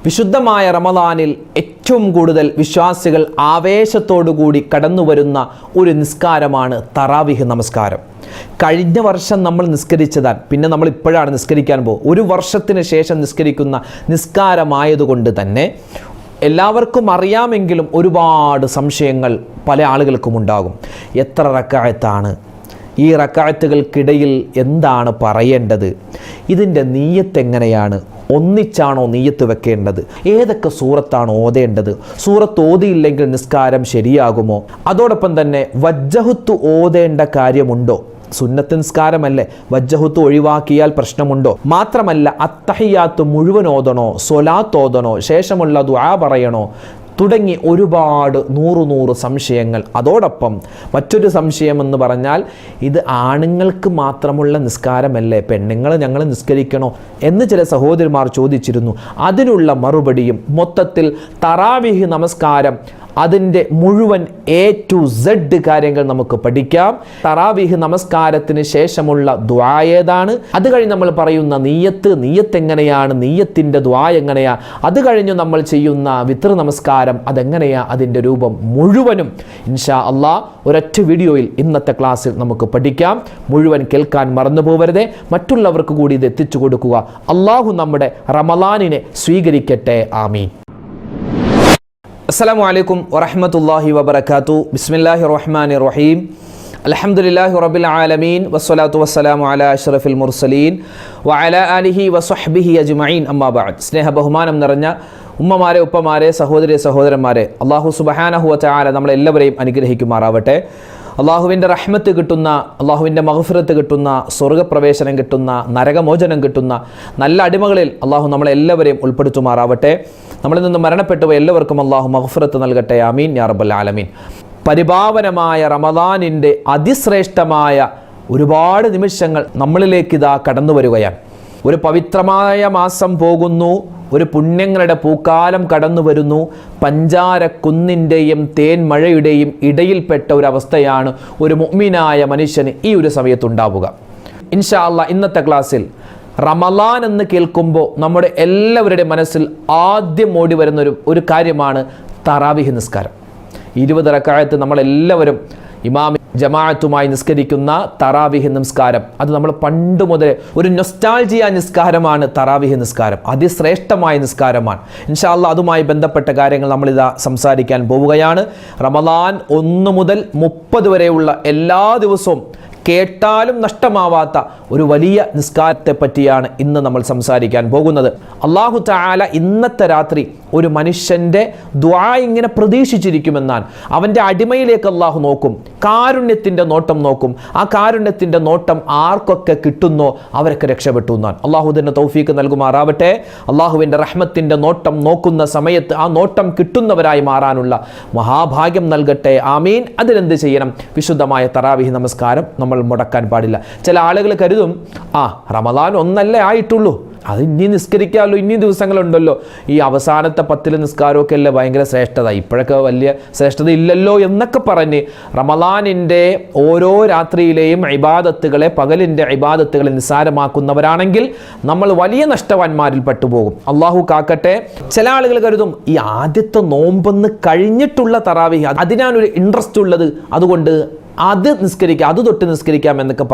വിശുദ്ധമായ റമദാനിൽ ഏറ്റവും കൂടുതൽ വിശ്വാസികൾ ആവേശത്തോടുകൂടി കടന്നു വരുന്ന ഒരു നിസ്കാരമാണ് തറാവീഹ് നമസ്കാരം. കഴിഞ്ഞ വർഷം നമ്മൾ നിസ്കരിച്ചതാണ്, പിന്നെ നമ്മൾ ഇപ്പോഴാണ് നിസ്കരിക്കാൻ പോകും. ഒരു വർഷത്തിന് ശേഷം നിസ്കരിക്കുന്ന നിസ്കാരമായതുകൊണ്ട് തന്നെ എല്ലാവർക്കും അറിയാമെങ്കിലും ഒരുപാട് സംശയങ്ങൾ പല ആളുകൾക്കും ഉണ്ടാകും. എത്ര റക്അത്താണ്, ഈ റക്അത്തുകൾക്കിടയിൽ എന്താണ് പറയേണ്ടത്, ഇതിൻ്റെ നീയത്ത് എങ്ങനെയാണ്, ഒന്നിച്ചാണോ നീയത്ത് വെക്കേണ്ടത്, ഏതൊക്കെ സൂറത്താണ് ഓതേണ്ടത്, സൂറത്ത് ഓതിയില്ലെങ്കിൽ നിസ്കാരം ശരിയാകുമോ, അതോടൊപ്പം തന്നെ വജ്ജഹത്ത് ഓതേണ്ട കാര്യമുണ്ടോ, സുന്നത്ത് നിസ്കാരമല്ലേ, വജ്ജഹത്ത് ഒഴിവാക്കിയാൽ പ്രശ്നമുണ്ടോ, മാത്രമല്ല അത്തഹിയാത്ത് മുഴുവൻ ഓതണോ, സ്വലാത്ത് ഓതണോ, ശേഷമുള്ള ദുആ പറയണോ, തുടങ്ങി ഒരുപാട് നൂറ് സംശയങ്ങൾ. അതോടൊപ്പം മറ്റൊരു സംശയമെന്ന് പറഞ്ഞാൽ ഇത് ആണുങ്ങൾക്ക് മാത്രമുള്ള നിസ്കാരമല്ലേ, പെണ്ണുങ്ങൾ ഞങ്ങൾ നിസ്കരിക്കണോ എന്ന് ചില സഹോദരിമാർ ചോദിച്ചിരുന്നു. അതിനുള്ള മറുപടിയും മൊത്തത്തിൽ തറാവീഹ് നമസ്കാരം അതിൻ്റെ മുഴുവൻ A to Z കാര്യങ്ങൾ നമുക്ക് പഠിക്കാം. തറാവീഹ് നമസ്കാരത്തിന് ശേഷമുള്ള ദുആ ഏതാണ്, അത് കഴിഞ്ഞ് നമ്മൾ പറയുന്ന നീയത്ത് എങ്ങനെയാണ്, നീയത്തിൻ്റെ ദുആ എങ്ങനെയാ, അത് കഴിഞ്ഞ് നമ്മൾ ചെയ്യുന്ന വിത്ർ നമസ്കാരം അതെങ്ങനെയാ, അതിൻ്റെ രൂപം മുഴുവനും ഇൻഷാ അല്ലാഹ് ഒരൊറ്റ വീഡിയോയിൽ ഇന്നത്തെ ക്ലാസ്സിൽ നമുക്ക് പഠിക്കാം. മുഴുവൻ കേൾക്കാൻ മറന്നു പോകരുതേ, മറ്റുള്ളവർക്ക് കൂടി ഇത് എത്തിച്ചു കൊടുക്കുക. അല്ലാഹു നമ്മുടെ റമളാനിനെ സ്വീകരിക്കട്ടെ. ആമീൻ. അസ്സലാമു അലൈക്കും വറഹ്മത്തുള്ളാഹി വബറകാതുഹു. ബിസ്മില്ലാഹിർ റഹ്മാനിർ റഹീം. അൽഹംദുലില്ലാഹി റബ്ബിൽ ആലമീൻ വസ്സലാത്തു വസ്സലാമു അലാ അഷ്റഫിൽ മുർസലീൻ വഅലാ ആലിഹി വസ്വഹ്ബിഹി അജ്മഈൻ. അമ്മാ ബഅദ്. സ്നേഹ ബഹുമാനം നിറഞ്ഞ ഉമ്മമാരെ, ഉപ്പമാരെ, സഹോദരന്മാരെ, അല്ലാഹു സുബ്ഹാനഹു വ തആല നമ്മളെല്ലാവരെയും അനുഗ്രഹിക്കുമാറാവട്ടെ. അള്ളാഹുവിൻ്റെ റഹ്മത്ത് കിട്ടുന്ന, അള്ളാഹുവിൻ്റെ മഗ്ഫിറത്ത് കിട്ടുന്ന, സ്വർഗ്ഗപ്രവേശനം കിട്ടുന്ന, നരകമോചനം കിട്ടുന്ന നല്ല അടിമകളിൽ അള്ളാഹു നമ്മളെല്ലാവരെയും ഉൾപ്പെടുത്തുമാറാവട്ടെ. നമ്മളിൽ നിന്ന് മരണപ്പെട്ടവ എല്ലാവർക്കും അള്ളാഹു മഗ്ഫിറത്ത് നൽകട്ടെ. ആമീൻ യാ റബ്ബൽ ആലമീൻ. പരിപാവനമായ റമദാനിൻ്റെ അതിശ്രേഷ്ഠമായ ഒരുപാട് നിമിഷങ്ങൾ നമ്മളിലേക്ക് ഇതാ കടന്നു വരികയാണ്. ഒരു പവിത്രമായ മാസം പോകുന്നു, ഒരു പുണ്യങ്ങളുടെ പൂക്കാലം കടന്നു വരുന്നു. പഞ്ചാരക്കുന്നിൻ്റെയും തേൻ മഴയുടെയും ഇടയിൽപ്പെട്ട ഒരവസ്ഥയാണ് ഒരു മുഅ്മിനായ മനുഷ്യന് ഈ ഒരു സമയത്തുണ്ടാവുക. ഇൻഷാ അല്ലാഹ് ഇന്നത്തെ ക്ലാസ്സിൽ റമളാൻ എന്ന് കേൾക്കുമ്പോൾ നമ്മുടെ എല്ലാവരുടെയും മനസ്സിൽ ആദ്യം ഓടി വരുന്ന ഒരു കാര്യമാണ് തറാവീഹ് നിസ്കാരം. 20 റക്അത്ത് നമ്മളെല്ലാവരും ഇമാം ജമാഅത്തുമായി നിസ്കരിക്കുന്ന തറാവീഹ് നിസ്കാരം, അത് നമ്മൾ പണ്ട് മുതലേ ഒരു നൊസ്റ്റാൾജിയ നിസ്കാരമാണ്. തറാവീഹ് നിസ്കാരം അതിശ്രേഷ്ഠമായ നിസ്കാരമാണ്. ഇൻഷാ അല്ലാഹ് അതുമായി ബന്ധപ്പെട്ട കാര്യങ്ങൾ നമ്മളിതാ സംസാരിക്കാൻ പോവുകയാണ്. റമളാൻ 1 മുതൽ 30 വരെയുള്ള എല്ലാ ദിവസവും കേട്ടാലും നഷ്ടമാവാത്ത ഒരു വലിയ നിസ്കാരത്തെ പറ്റിയാണ് ഇന്ന് നമ്മൾ സംസാരിക്കാൻ പോകുന്നത്. അല്ലാഹു തആല ഇന്നത്തെ രാത്രി ഒരു മനുഷ്യൻ്റെ ദുആ ഇങ്ങനെ പ്രതീക്ഷിച്ചിരിക്കുമെന്നാണ്. അവൻ്റെ അടിമയിലേക്ക് അല്ലാഹു നോക്കും, കാരുണ്യത്തിൻ്റെ നോട്ടം നോക്കും. ആ കാരുണ്യത്തിൻ്റെ നോട്ടം ആർക്കൊക്കെ കിട്ടുന്നോ അവരൊക്കെ രക്ഷപ്പെട്ടു എന്നാണ്. അല്ലാഹു ഇതിന് തൗഫീക്ക് നൽകുമാറാവട്ടെ. അല്ലാഹുവിൻ്റെ റഹ്മത്തിൻ്റെ നോട്ടം നോക്കുന്ന സമയത്ത് ആ നോട്ടം കിട്ടുന്നവരായി മാറാനുള്ള മഹാഭാഗ്യം നൽകട്ടെ. ആമീൻ. അതിനെന്ത് ചെയ്യണം? വിശുദ്ധമായ തറാവീഹ് നമസ്കാരം നമ്മൾ മുടക്കാൻ പാടില്ല. ചില ആളുകൾ കരുതും, റമളാൻ 1 ആയിട്ടുള്ളൂ, അത് ഇനി നിസ്കരിക്കാമല്ലോ, ഇനി ദിവസങ്ങളുണ്ടല്ലോ, ഈ അവസാനത്തെ 10 നിസ്കാരമൊക്കെ അല്ലേ ഭയങ്കര ശ്രേഷ്ഠത, ഇപ്പോഴൊക്കെ വലിയ ശ്രേഷ്ഠത ഇല്ലല്ലോ എന്നൊക്കെ പറഞ്ഞ് റമളാനിൻ്റെ ഓരോ രാത്രിയിലെയും ഇബാദത്തുകളെ, പകലിൻ്റെ ഇബാദത്തുകളെ നിസ്സാരമാക്കുന്നവരാണെങ്കിൽ നമ്മൾ വലിയ നഷ്ടവാന്മാരിൽ പെട്ടുപോകും. അള്ളാഹു കാക്കട്ടെ. ചില ആളുകൾ കരുതും ഈ ആദ്യത്തെ നോമ്പെന്ന് കഴിഞ്ഞിട്ടുള്ള തറാവീഹ് അതിനാണൊരു ഇൻട്രസ്റ്റ് ഉള്ളത്, അതുകൊണ്ട് അത് നിസ്കരിക്കാം, അത് തൊട്ട് നിസ്കരിക്കാം എന്നൊക്കെ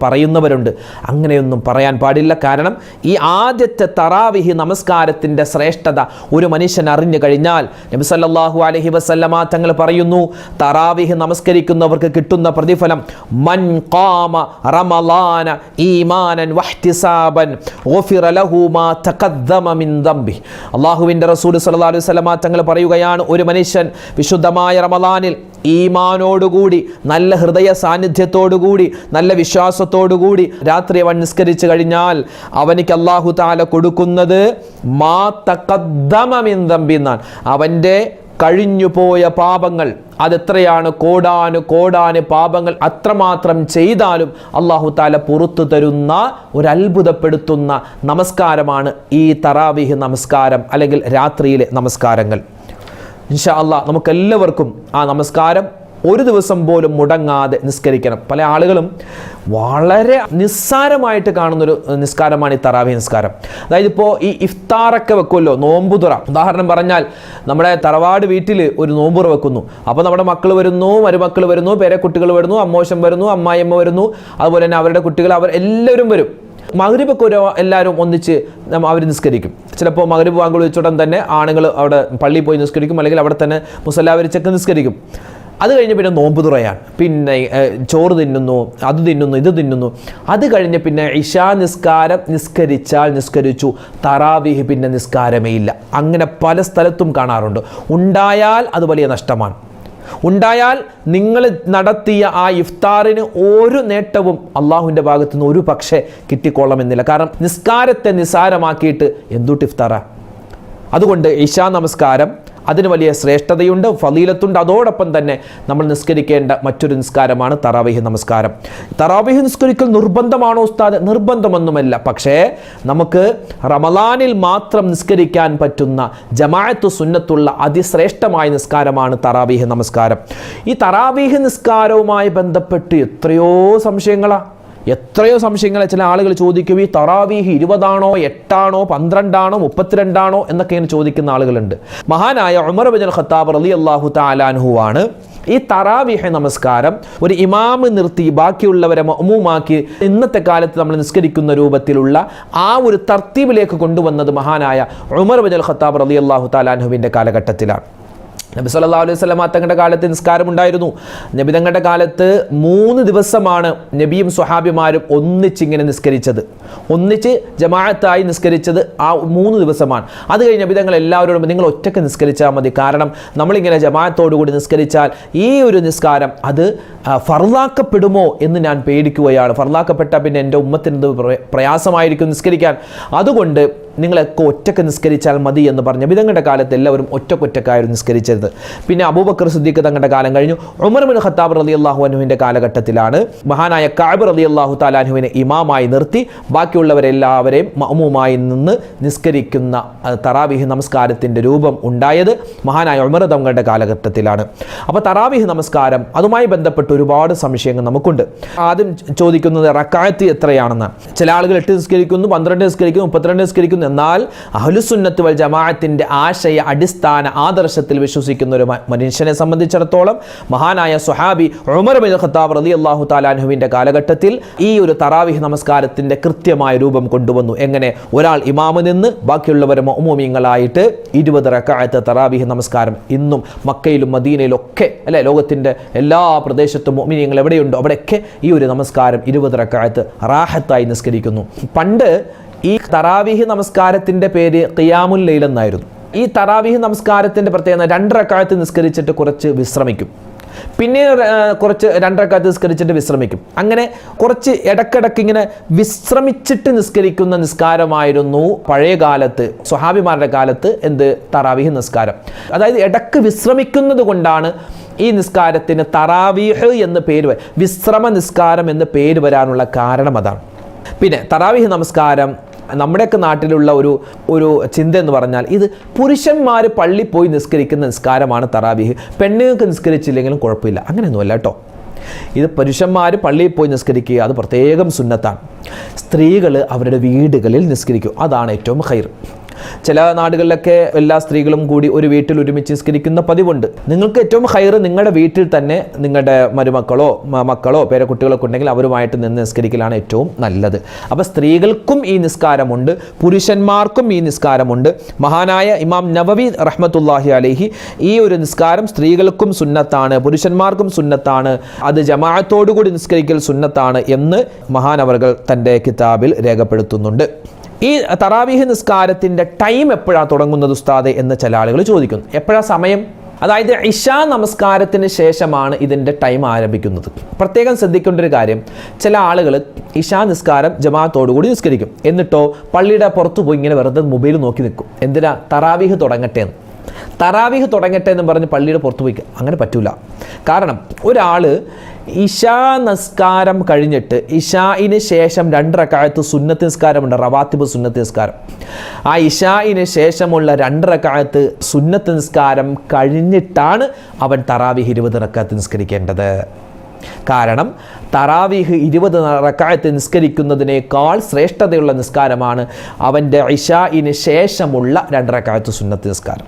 പറയുന്നവരുണ്ട്. അങ്ങനെയൊന്നും പറയാൻ പാടില്ല. കാരണം ഈ ആദ്യത്തെ തറാവീഹ് നമസ്കാരത്തിൻ്റെ ശ്രേഷ്ഠത ഒരു മനുഷ്യൻ അറിഞ്ഞു കഴിഞ്ഞാൽ നബി സല്ലല്ലാഹു അലൈഹി വസല്ലമ തങ്ങൾ പറയുന്നു, തറാവീഹ് നമസ്കരിക്കുന്നവർക്ക് കിട്ടുന്ന പ്രതിഫലം മൻ ഖാമ റമളാന ഈമാനൻ വഹ്തിസാബൻ ഗുഫിറ ലഹു മാ തഖദ്ദമ മിൻ ദംബി. അല്ലാഹുവിൻ്റെ റസൂൽ സല്ലല്ലാഹു അലൈഹി വസല്ലമ തങ്ങൾ പറയുകയാണ്, ഒരു മനുഷ്യൻ വിശുദ്ധമായ റമളാനിൽ ഈമാനോടുകൂടി, നല്ല ഹൃദയ സാന്നിധ്യത്തോടുകൂടി, നല്ല വിശ്വാസത്തോടുകൂടി രാത്രി അവൻ നിസ്കരിച്ചു കഴിഞ്ഞാൽ അവനിക്ക് അല്ലാഹു തആല കൊടുക്കുന്നത് മാ തഖദ്ദമ മിൻ ദംബി എന്നാണ്. അവൻ്റെ കഴിഞ്ഞുപോയ പാപങ്ങൾ അതെത്രയാണ്, കോടാന് പാപങ്ങൾ അത്രമാത്രം ചെയ്താലും അല്ലാഹു തആല പുറത്തു തരുന്ന ഒരു അത്ഭുതപ്പെടുത്തുന്ന നമസ്കാരമാണ് ഈ തറാവീഹ് നമസ്കാരം അല്ലെങ്കിൽ രാത്രിയിലെ നമസ്കാരങ്ങൾ. ഇൻഷാ അല്ലാഹ് നമുക്കെല്ലാവർക്കും ആ നമസ്കാരം ഒരു ദിവസം പോലും മുടങ്ങാതെ നിസ്കരിക്കണം. പല ആളുകളും വളരെ നിസ്സാരമായിട്ട് കാണുന്നൊരു നിസ്കാരമാണ് ഈ തറാവീഹ് നിസ്കാരം. അതായത് ഇപ്പോൾ ഈ ഇഫ്താറൊക്കെ വെക്കുമല്ലോ, നോമ്പുതുറ. ഉദാഹരണം പറഞ്ഞാൽ നമ്മുടെ തറവാട് വീട്ടിൽ ഒരു നോമ്പുറ വെക്കുന്നു. അപ്പോൾ നമ്മുടെ മക്കൾ വരുന്നു, മരുമക്കൾ വരുന്നു, പേരക്കുട്ടികൾ വരുന്നു, അമ്മോശം വരുന്നു, അമ്മായിയമ്മ വരുന്നു, അതുപോലെ തന്നെ അവരുടെ കുട്ടികൾ, അവർ എല്ലാവരും വരും. മഗ്രിബൊക്കെ എല്ലാവരും ഒന്നിച്ച് അവർ നിസ്കരിക്കും. ചിലപ്പോൾ മഗ്രിബ് ബാങ്ക് വിളിച്ചുടൻ തന്നെ ആണുങ്ങൾ അവിടെ പള്ളിയിൽ പോയി നിസ്കരിക്കും, അല്ലെങ്കിൽ അവിടെ തന്നെ മുസല്ല വിരിച്ചൊക്കെ നിസ്കരിക്കും. അത് കഴിഞ്ഞ് പിന്നെ നോമ്പ് തുറയാണ്, പിന്നെ ചോറ് തിന്നുന്നു, അത് തിന്നുന്നു, ഇത് തിന്നുന്നു. അത് കഴിഞ്ഞ് പിന്നെ ഇശാ നിസ്കാരം നിസ്കരിച്ചാൽ നിസ്കരിച്ചു, തറാവീഹ് പിന്നെ നിസ്കാരമേ ഇല്ല. അങ്ങനെ പല സ്ഥലത്തും കാണാറുണ്ട്. ഉണ്ടായാൽ അത് വലിയ നഷ്ടമാണ്. ഉണ്ടായാൽ നിങ്ങൾ നടത്തിയ ആ ഇഫ്താറിന് ഒരു നേട്ടവും അള്ളാഹുവിൻ്റെ ഭാഗത്തു നിന്ന് ഒരു പക്ഷേ കിട്ടിക്കൊള്ളണമെന്നില്ല. കാരണം നിസ്കാരത്തെ നിസാരമാക്കിയിട്ട് എന്തുട്ട് ഇഫ്താറാ? അതുകൊണ്ട് ഇശാ നമസ്കാരം അതിന് വലിയ ശ്രേഷ്ഠതയുണ്ട്, ഫളീലത്തുണ്ട്. അതോടൊപ്പം തന്നെ നമ്മൾ നിസ്കരിക്കേണ്ട മറ്റൊരു നിസ്കാരമാണ് തറാവീഹ് നമസ്കാരം. തറാവീഹ് നിസ്കരിക്കൽ നിർബന്ധമാണോ ഉസ്താദ്? നിർബന്ധമൊന്നുമല്ല. പക്ഷേ നമുക്ക് റമളാനിൽ മാത്രം നിസ്കരിക്കാൻ പറ്റുന്ന ജമാഅത്ത് സുന്നത്തുള്ള അതിശ്രേഷ്ഠമായ നിസ്കാരമാണ് തറാവീഹ് നമസ്കാരം. ഈ തറാവീഹ് നിസ്കാരവുമായി ബന്ധപ്പെട്ട് എത്രയോ സംശയങ്ങളാണ്. ചില ആളുകൾ ചോദിക്കും, ഈ തറാവീഹ് 20 ആണോ, 8 ആണോ, 12 ആണോ, 32 ആണോ എന്നൊക്കെ ചോദിക്കുന്ന ആളുകളുണ്ട്. മഹാനായ ഉമർ ഇബ്നുൽ ഖത്താബ് റളിയല്ലാഹു തആല അൻഹു ആണ് ഈ തറാവീഹ് നമസ്കാരം ഒരു ഇമാമ് നിർത്തി ബാക്കിയുള്ളവരെ മഅ്മൂമാക്കി ഇന്നത്തെ കാലത്ത് നമ്മൾ നിസ്കരിക്കുന്ന രൂപത്തിലുള്ള ആ ഒരു തർത്തീബിലേക്ക് കൊണ്ടുവന്നത് മഹാനായ ഉമർ ഇബ്നുൽ ഖത്താബ് റളിയല്ലാഹു തആല അൻഹുവിൻ്റെ കാലഘട്ടത്തിലാണ്. നബി സല്ലല്ലാഹു അലൈഹി വസല്ലം തങ്ങളുടെ കാലത്ത് നിസ്കാരം ഉണ്ടായിരുന്നു. നബി തങ്ങളുടെ കാലത്ത് 3 ദിവസമാണ് നബിയും സ്വഹാബിമാരും ഒന്നിച്ചിങ്ങനെ നിസ്കരിച്ചത്. ഒന്നിച്ച് ജമാഅത്തായി നിസ്കരിച്ചത് ആ 3 ദിവസമാണ്. അത് കഴിഞ്ഞ് നബി തങ്ങൾ എല്ലാവരോടും നിങ്ങൾ ഒറ്റയ്ക്ക് നിസ്കരിച്ചാൽ മതി, കാരണം നമ്മളിങ്ങനെ ജമാഅത്തോടുകൂടി നിസ്കരിച്ചാൽ ഈ ഒരു നിസ്കാരം അത് ഫർളാക്കപ്പെടുമോ എന്ന് ഞാൻ പേടിക്കുകയാണ്. ഫർളാക്കപ്പെട്ടാൽ പിന്നെ എൻ്റെ ഉമ്മത്തിന് പ്രയാസമായിരിക്കും നിസ്കരിക്കാൻ. അതുകൊണ്ട് നിങ്ങളൊക്കെ ഒറ്റയ്ക്ക് നിസ്കരിച്ചാൽ മതി എന്ന് പറഞ്ഞ വിധങ്ങളുടെ കാലത്ത് എല്ലാവരും ഒറ്റക്കൊറ്റക്കായിരുന്നു നിസ്കരിച്ചത്. പിന്നെ അബൂബക്കർ സിദ്ദീഖ് തങ്ങളുടെ കാലം കഴിഞ്ഞു. ഉമർ ഇബ്നുൽ ഖത്താബ് റളിയല്ലാഹു അൻഹുവിൻ്റെ കാലഘട്ടത്തിലാണ് മഹാനായ കഅബ് റളിയല്ലാഹു തആല അൻഹുവിനെ ഇമാമായി നിർത്തി ബാക്കിയുള്ളവരെല്ലാവരെയും മഅ്മൂമായി നിന്ന് നിസ്കരിക്കുന്ന തറാവീഹ് നമസ്കാരത്തിൻ്റെ രൂപം ഉണ്ടായത് മഹാനായ ഉമർ തങ്ങളുടെ കാലഘട്ടത്തിലാണ്. അപ്പോൾ തറാവീഹ് നമസ്കാരം അതുമായി ബന്ധപ്പെട്ട് ഒരുപാട് സംശയങ്ങൾ നമുക്കുണ്ട്. ആദ്യം ചോദിക്കുന്നത് റക്അത്ത് എത്രയാണെന്ന്. ചില ആളുകൾ 8 നിസ്കരിക്കുന്നു, 12 നിസ്കരിക്കുന്നു, 32 നിസ്കരിക്കുന്നു. എന്നാൽ അഹ്ലുസുന്നത്ത് വൽ ജമാഅത്തിന്റെ ആശയ അടിസ്ഥാന ആദർശത്തിൽ വിശ്വസിക്കുന്ന ഒരു മനുഷ്യനെ സംബന്ധിച്ചിടത്തോളം മഹാനായ സ്വഹാബി ഉമർ ഇബ്നുൽ ഖത്താബ് റളിയല്ലാഹു തആല അൻഹുവിന്റെ കാലഘട്ടത്തിൽ ഈ ഒരു തറാവീഹ് നമസ്കാരത്തിന്റെ കൃത്യമായ രൂപം കൊണ്ടുവന്നു. എങ്ങനെ? ഒരാൾ ഇമാമ് നിന്ന് ബാക്കിയുള്ളവർ മഅ്മൂമീങ്ങളായിട്ട് 20 റക്അത്ത് തറാവീഹ് നമസ്കാരം ഇന്നും മക്കയിലും മദീനയിലും ഒക്കെ അല്ലെ, ലോകത്തിന്റെ എല്ലാ പ്രദേശത്തും മുഅ്മിനീങ്ങൾ എവിടെയുണ്ടോ അവിടെയൊക്കെ ഈ ഒരു നമസ്കാരം 20 റക്അത്ത് റാഹത്തായി നിസ്കരിക്കുന്നു. പണ്ട് ഈ തറാവീഹ് നമസ്കാരത്തിൻ്റെ പേര് ഖിയാമുൽ ലൈൽ എന്നായിരുന്നു. ഈ തറാവീഹ് നമസ്കാരത്തിൻ്റെ പ്രത്യേകത 2 റക്അത്ത് നിസ്കരിച്ചിട്ട് കുറച്ച് വിശ്രമിക്കും, പിന്നെ കുറച്ച് 2 റക്അത്ത് നിസ്കരിച്ചിട്ട് വിശ്രമിക്കും. അങ്ങനെ കുറച്ച് ഇടക്കിടക്ക് ഇങ്ങനെ വിശ്രമിച്ചിട്ട് നിസ്കരിക്കുന്ന നിസ്കാരമായിരുന്നു പഴയ കാലത്ത് സ്വഹാബിമാരുടെ കാലത്ത് തറാവീഹ് നിസ്കാരം. അതായത് ഇടക്ക് വിശ്രമിക്കുന്നത് കൊണ്ടാണ് ഈ നിസ്കാരത്തിന് തറാവീഹ് എന്ന് പേര്, വിശ്രമ നിസ്കാരം എന്ന് പേര് വരാനുള്ള കാരണം അതാണ്. പിന്നെ തറാവീഹ് നമസ്കാരം നമ്മുടെയൊക്കെ നാട്ടിലുള്ള ഒരു ചിന്ത എന്ന് പറഞ്ഞാൽ ഇത് പുരുഷന്മാർ പള്ളി പോയി നിസ്കരിക്കുന്ന നിസ്കാരമാണ് തറാവീഹ്, പെണ്ണുങ്ങൾക്ക് നിസ്കരിച്ചില്ലെങ്കിലും കുഴപ്പമില്ല. അങ്ങനെയൊന്നുമല്ല കേട്ടോ. ഇത് പുരുഷന്മാർ പള്ളിയിൽ പോയി നിസ്കരിക്കുക, അത് പ്രത്യേകം സുന്നത്താണ്. സ്ത്രീകൾ അവരുടെ വീടുകളിൽ നിസ്കരിക്കും, അതാണ് ഏറ്റവും ഖൈർ. ചില നാടുകളിലൊക്കെ എല്ലാ സ്ത്രീകളും കൂടി ഒരു വീട്ടിൽ ഒരുമിച്ച് നിസ്കരിക്കുന്ന പതിവുണ്ട്. നിങ്ങൾക്ക് ഏറ്റവും ഖൈർ നിങ്ങളുടെ വീട്ടിൽ തന്നെ നിങ്ങളുടെ മരുമക്കളോ മക്കളോ പേരക്കുട്ടികളൊക്കെ ഉണ്ടെങ്കിൽ അവരുമായിട്ട് നിന്ന് നിസ്കരിക്കലാണ് ഏറ്റവും നല്ലത്. അപ്പോൾ സ്ത്രീകൾക്കും ഈ നിസ്കാരമുണ്ട്, പുരുഷന്മാർക്കും ഈ നിസ്കാരമുണ്ട്. മഹാനായ ഇമാം നവവി റഹ്മത്തുള്ളാഹി അലൈഹി ഈ ഒരു നിസ്കാരം സ്ത്രീകൾക്കും സുന്നത്താണ്, പുരുഷന്മാർക്കും സുന്നത്താണ്, അത് ജമാഅത്തോടുകൂടി നിസ്കരിക്കൽ സുന്നത്താണ് എന്ന് മഹാനവർകൾ തൻ്റെ കിതാബിൽ രേഖപ്പെടുത്തുന്നുണ്ട്. ഈ തറാവീഹ് നിസ്കാരത്തിൻ്റെ ടൈം എപ്പോഴാണ് തുടങ്ങുന്നത് ഉസ്താദെ എന്ന് ചില ആളുകൾ ചോദിക്കുന്നു. എപ്പോഴാണ് സമയം? അതായത് ഇശാ നമസ്കാരത്തിന് ശേഷമാണ് ഇതിൻ്റെ ടൈം ആരംഭിക്കുന്നത്. പ്രത്യേകം ശ്രദ്ധിക്കേണ്ട ഒരു കാര്യം, ചില ആളുകൾ ഇശാ നിസ്കാരം ജമാഅത്തോടുകൂടി നിസ്കരിക്കും, എന്നിട്ടോ പള്ളിയുടെ പുറത്ത് പോയി ഇങ്ങനെ വെറുതെ മൊബൈൽ നോക്കി നിൽക്കും. എന്തിനാ? തറാവീഹ് തുടങ്ങട്ടെ എന്ന്. തറാവീഹ് തുടങ്ങട്ടെ എന്ന് പറഞ്ഞ് പള്ളിയുടെ പുറത്ത് പോയി അങ്ങനെ പറ്റൂല. കാരണം ഒരാൾ ഇശാ നിസ്കാരം കഴിഞ്ഞിട്ട് ഇശായിന് ശേഷം 2 റക്അത്ത് സുന്നത്ത് നിസ്കാരമുണ്ട്, റവാത്തിബ് സുന്നത്ത് നിസ്കാരം. ആ ഇശായിന് ശേഷമുള്ള 2 റക്അത്ത് സുന്നത്ത് നിസ്കാരം കഴിഞ്ഞിട്ടാണ് അവൻ തറാവീഹ് 20 റക്അത്ത് നിസ്കരിക്കേണ്ടത്. കാരണം തറാവീഹ് 20 റക്അത്ത് നിസ്കരിക്കുന്നതിനേക്കാൾ ശ്രേഷ്ഠതയുള്ള നിസ്കാരമാണ് അവൻ്റെ ഇശായിന് ശേഷമുള്ള 2 റക്അത്ത് സുന്നത്ത് നിസ്കാരം.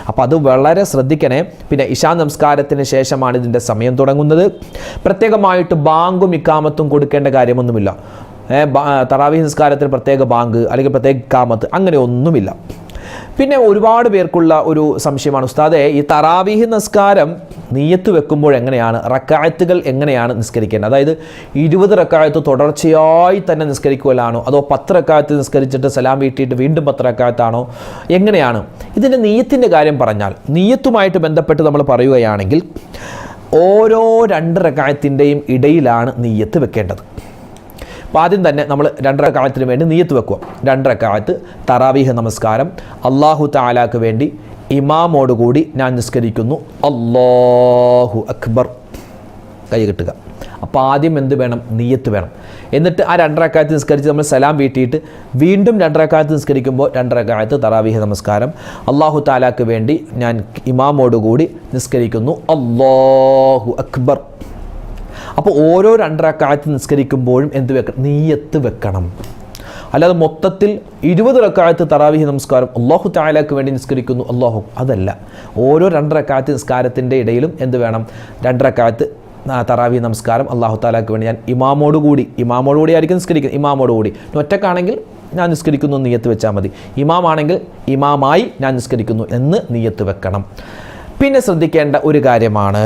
അപ്പോൾ അത് വളരെ ശ്രദ്ധിക്കണേ. പിന്നെ ഇശാ നമസ്കാരത്തിന് ശേഷമാണ് ഇതിൻ്റെ സമയം തുടങ്ങുന്നത്. പ്രത്യേകമായിട്ട് ബാങ്കും ഇക്കാമത്തും കൊടുക്കേണ്ട കാര്യമൊന്നുമില്ല. തറാവീഹ് നിസ്കാരത്തിന് പ്രത്യേക ബാങ്ക് അല്ലെങ്കിൽ പ്രത്യേക ഇക്കാമത്ത് അങ്ങനെ ഒന്നുമില്ല. പിന്നെ ഒരുപാട് പേർക്കുള്ള ഒരു സംശയമാണ്, ഉസ്താദേ ഈ തറാവീഹ് നിസ്കാരം നിയ്യത്ത് വെക്കുമ്പോൾ എങ്ങനെയാണ്, റക്അത്തുകൾ എങ്ങനെയാണ് നിസ്കരിക്കേണ്ടത്? അതായത് 20 റക്അത്ത് തുടർച്ചയായി തന്നെ നിസ്കരിക്കുകയാണോ, അതോ 10 റക്അത്ത് നിസ്കരിച്ചിട്ട് സലാം വീട്ടിയിട്ട് വീണ്ടും 10 റക്അത്താണോ, എങ്ങനെയാണ്? ഇതിൻ്റെ നിയ്യത്തിൻ്റെ കാര്യം പറഞ്ഞാൽ, നിയ്യത്തുമായിട്ട് ബന്ധപ്പെട്ട് നമ്മൾ പറയുകയാണെങ്കിൽ ഓരോ 2 റക്അത്തിൻ്റെയും ഇടയിലാണ് നിയ്യത്ത് വെക്കേണ്ടത്. അപ്പോൾ ആദ്യം തന്നെ നമ്മൾ 2 റക്അത്തിന് വേണ്ടി നിയ്യത്ത് വെക്കുക. 2 റക്അത്ത് തറാവീഹ് നമസ്കാരം അല്ലാഹു തആലാക്ക് വേണ്ടി ഇമാമോടുകൂടി ഞാൻ നിസ്കരിക്കുന്നു, അല്ലാഹു അക്ബർ, കൈ കെട്ടുക. അപ്പോൾ ആദ്യം എന്ത് വേണം? നിയ്യത്ത് വേണം. എന്നിട്ട് ആ 2 റക്അത്ത് നിസ്കരിച്ച് നമ്മൾ സലാം വീട്ടിയിട്ട് വീണ്ടും 2 റക്അത്ത് നിസ്കരിക്കുമ്പോൾ 2 റക്അത്ത് തറാവീഹ് നമസ്കാരം അല്ലാഹു തആലാക്ക് വേണ്ടി ഞാൻ ഇമാമോടുകൂടി നിസ്കരിക്കുന്നു, അല്ലാഹു അക്ബർ. അപ്പോൾ ഓരോ 2 റക്അത്ത് നിസ്കരിക്കുമ്പോഴും എന്ത് വെക്കണം? നിയ്യത്ത് വെക്കണം. അല്ലാതെ മൊത്തത്തിൽ 20 റക്അത്ത് തറാവീഹ് നമസ്കാരം അല്ലാഹു തആലാക്ക് വേണ്ടി നിസ്കരിക്കുന്നു, അല്ലാഹു, അതല്ല. ഓരോ 2 റക്അത്ത് നിസ്കാരത്തിൻ്റെ ഇടയിലും എന്ത് വേണം? 2 റക്അത്ത് തറാവീഹ് നമസ്കാരം അല്ലാഹു തആലാക്ക് വേണ്ടി ഞാൻ ഇമാമോടുകൂടി ആയിരിക്കും നിസ്കരിക്കുന്നത്. ഇമാമോടുകൂടി ഒറ്റക്കാണെങ്കിൽ ഞാൻ നിസ്കരിക്കുന്നു നിയ്യത്ത് വെച്ചാൽ മതി. ഇമാമാണെങ്കിൽ ഇമാമായി ഞാൻ നിസ്കരിക്കുന്നു എന്ന് നിയ്യത്ത് വെക്കണം. പിന്നെ ശ്രദ്ധിക്കേണ്ട ഒരു കാര്യമാണ്,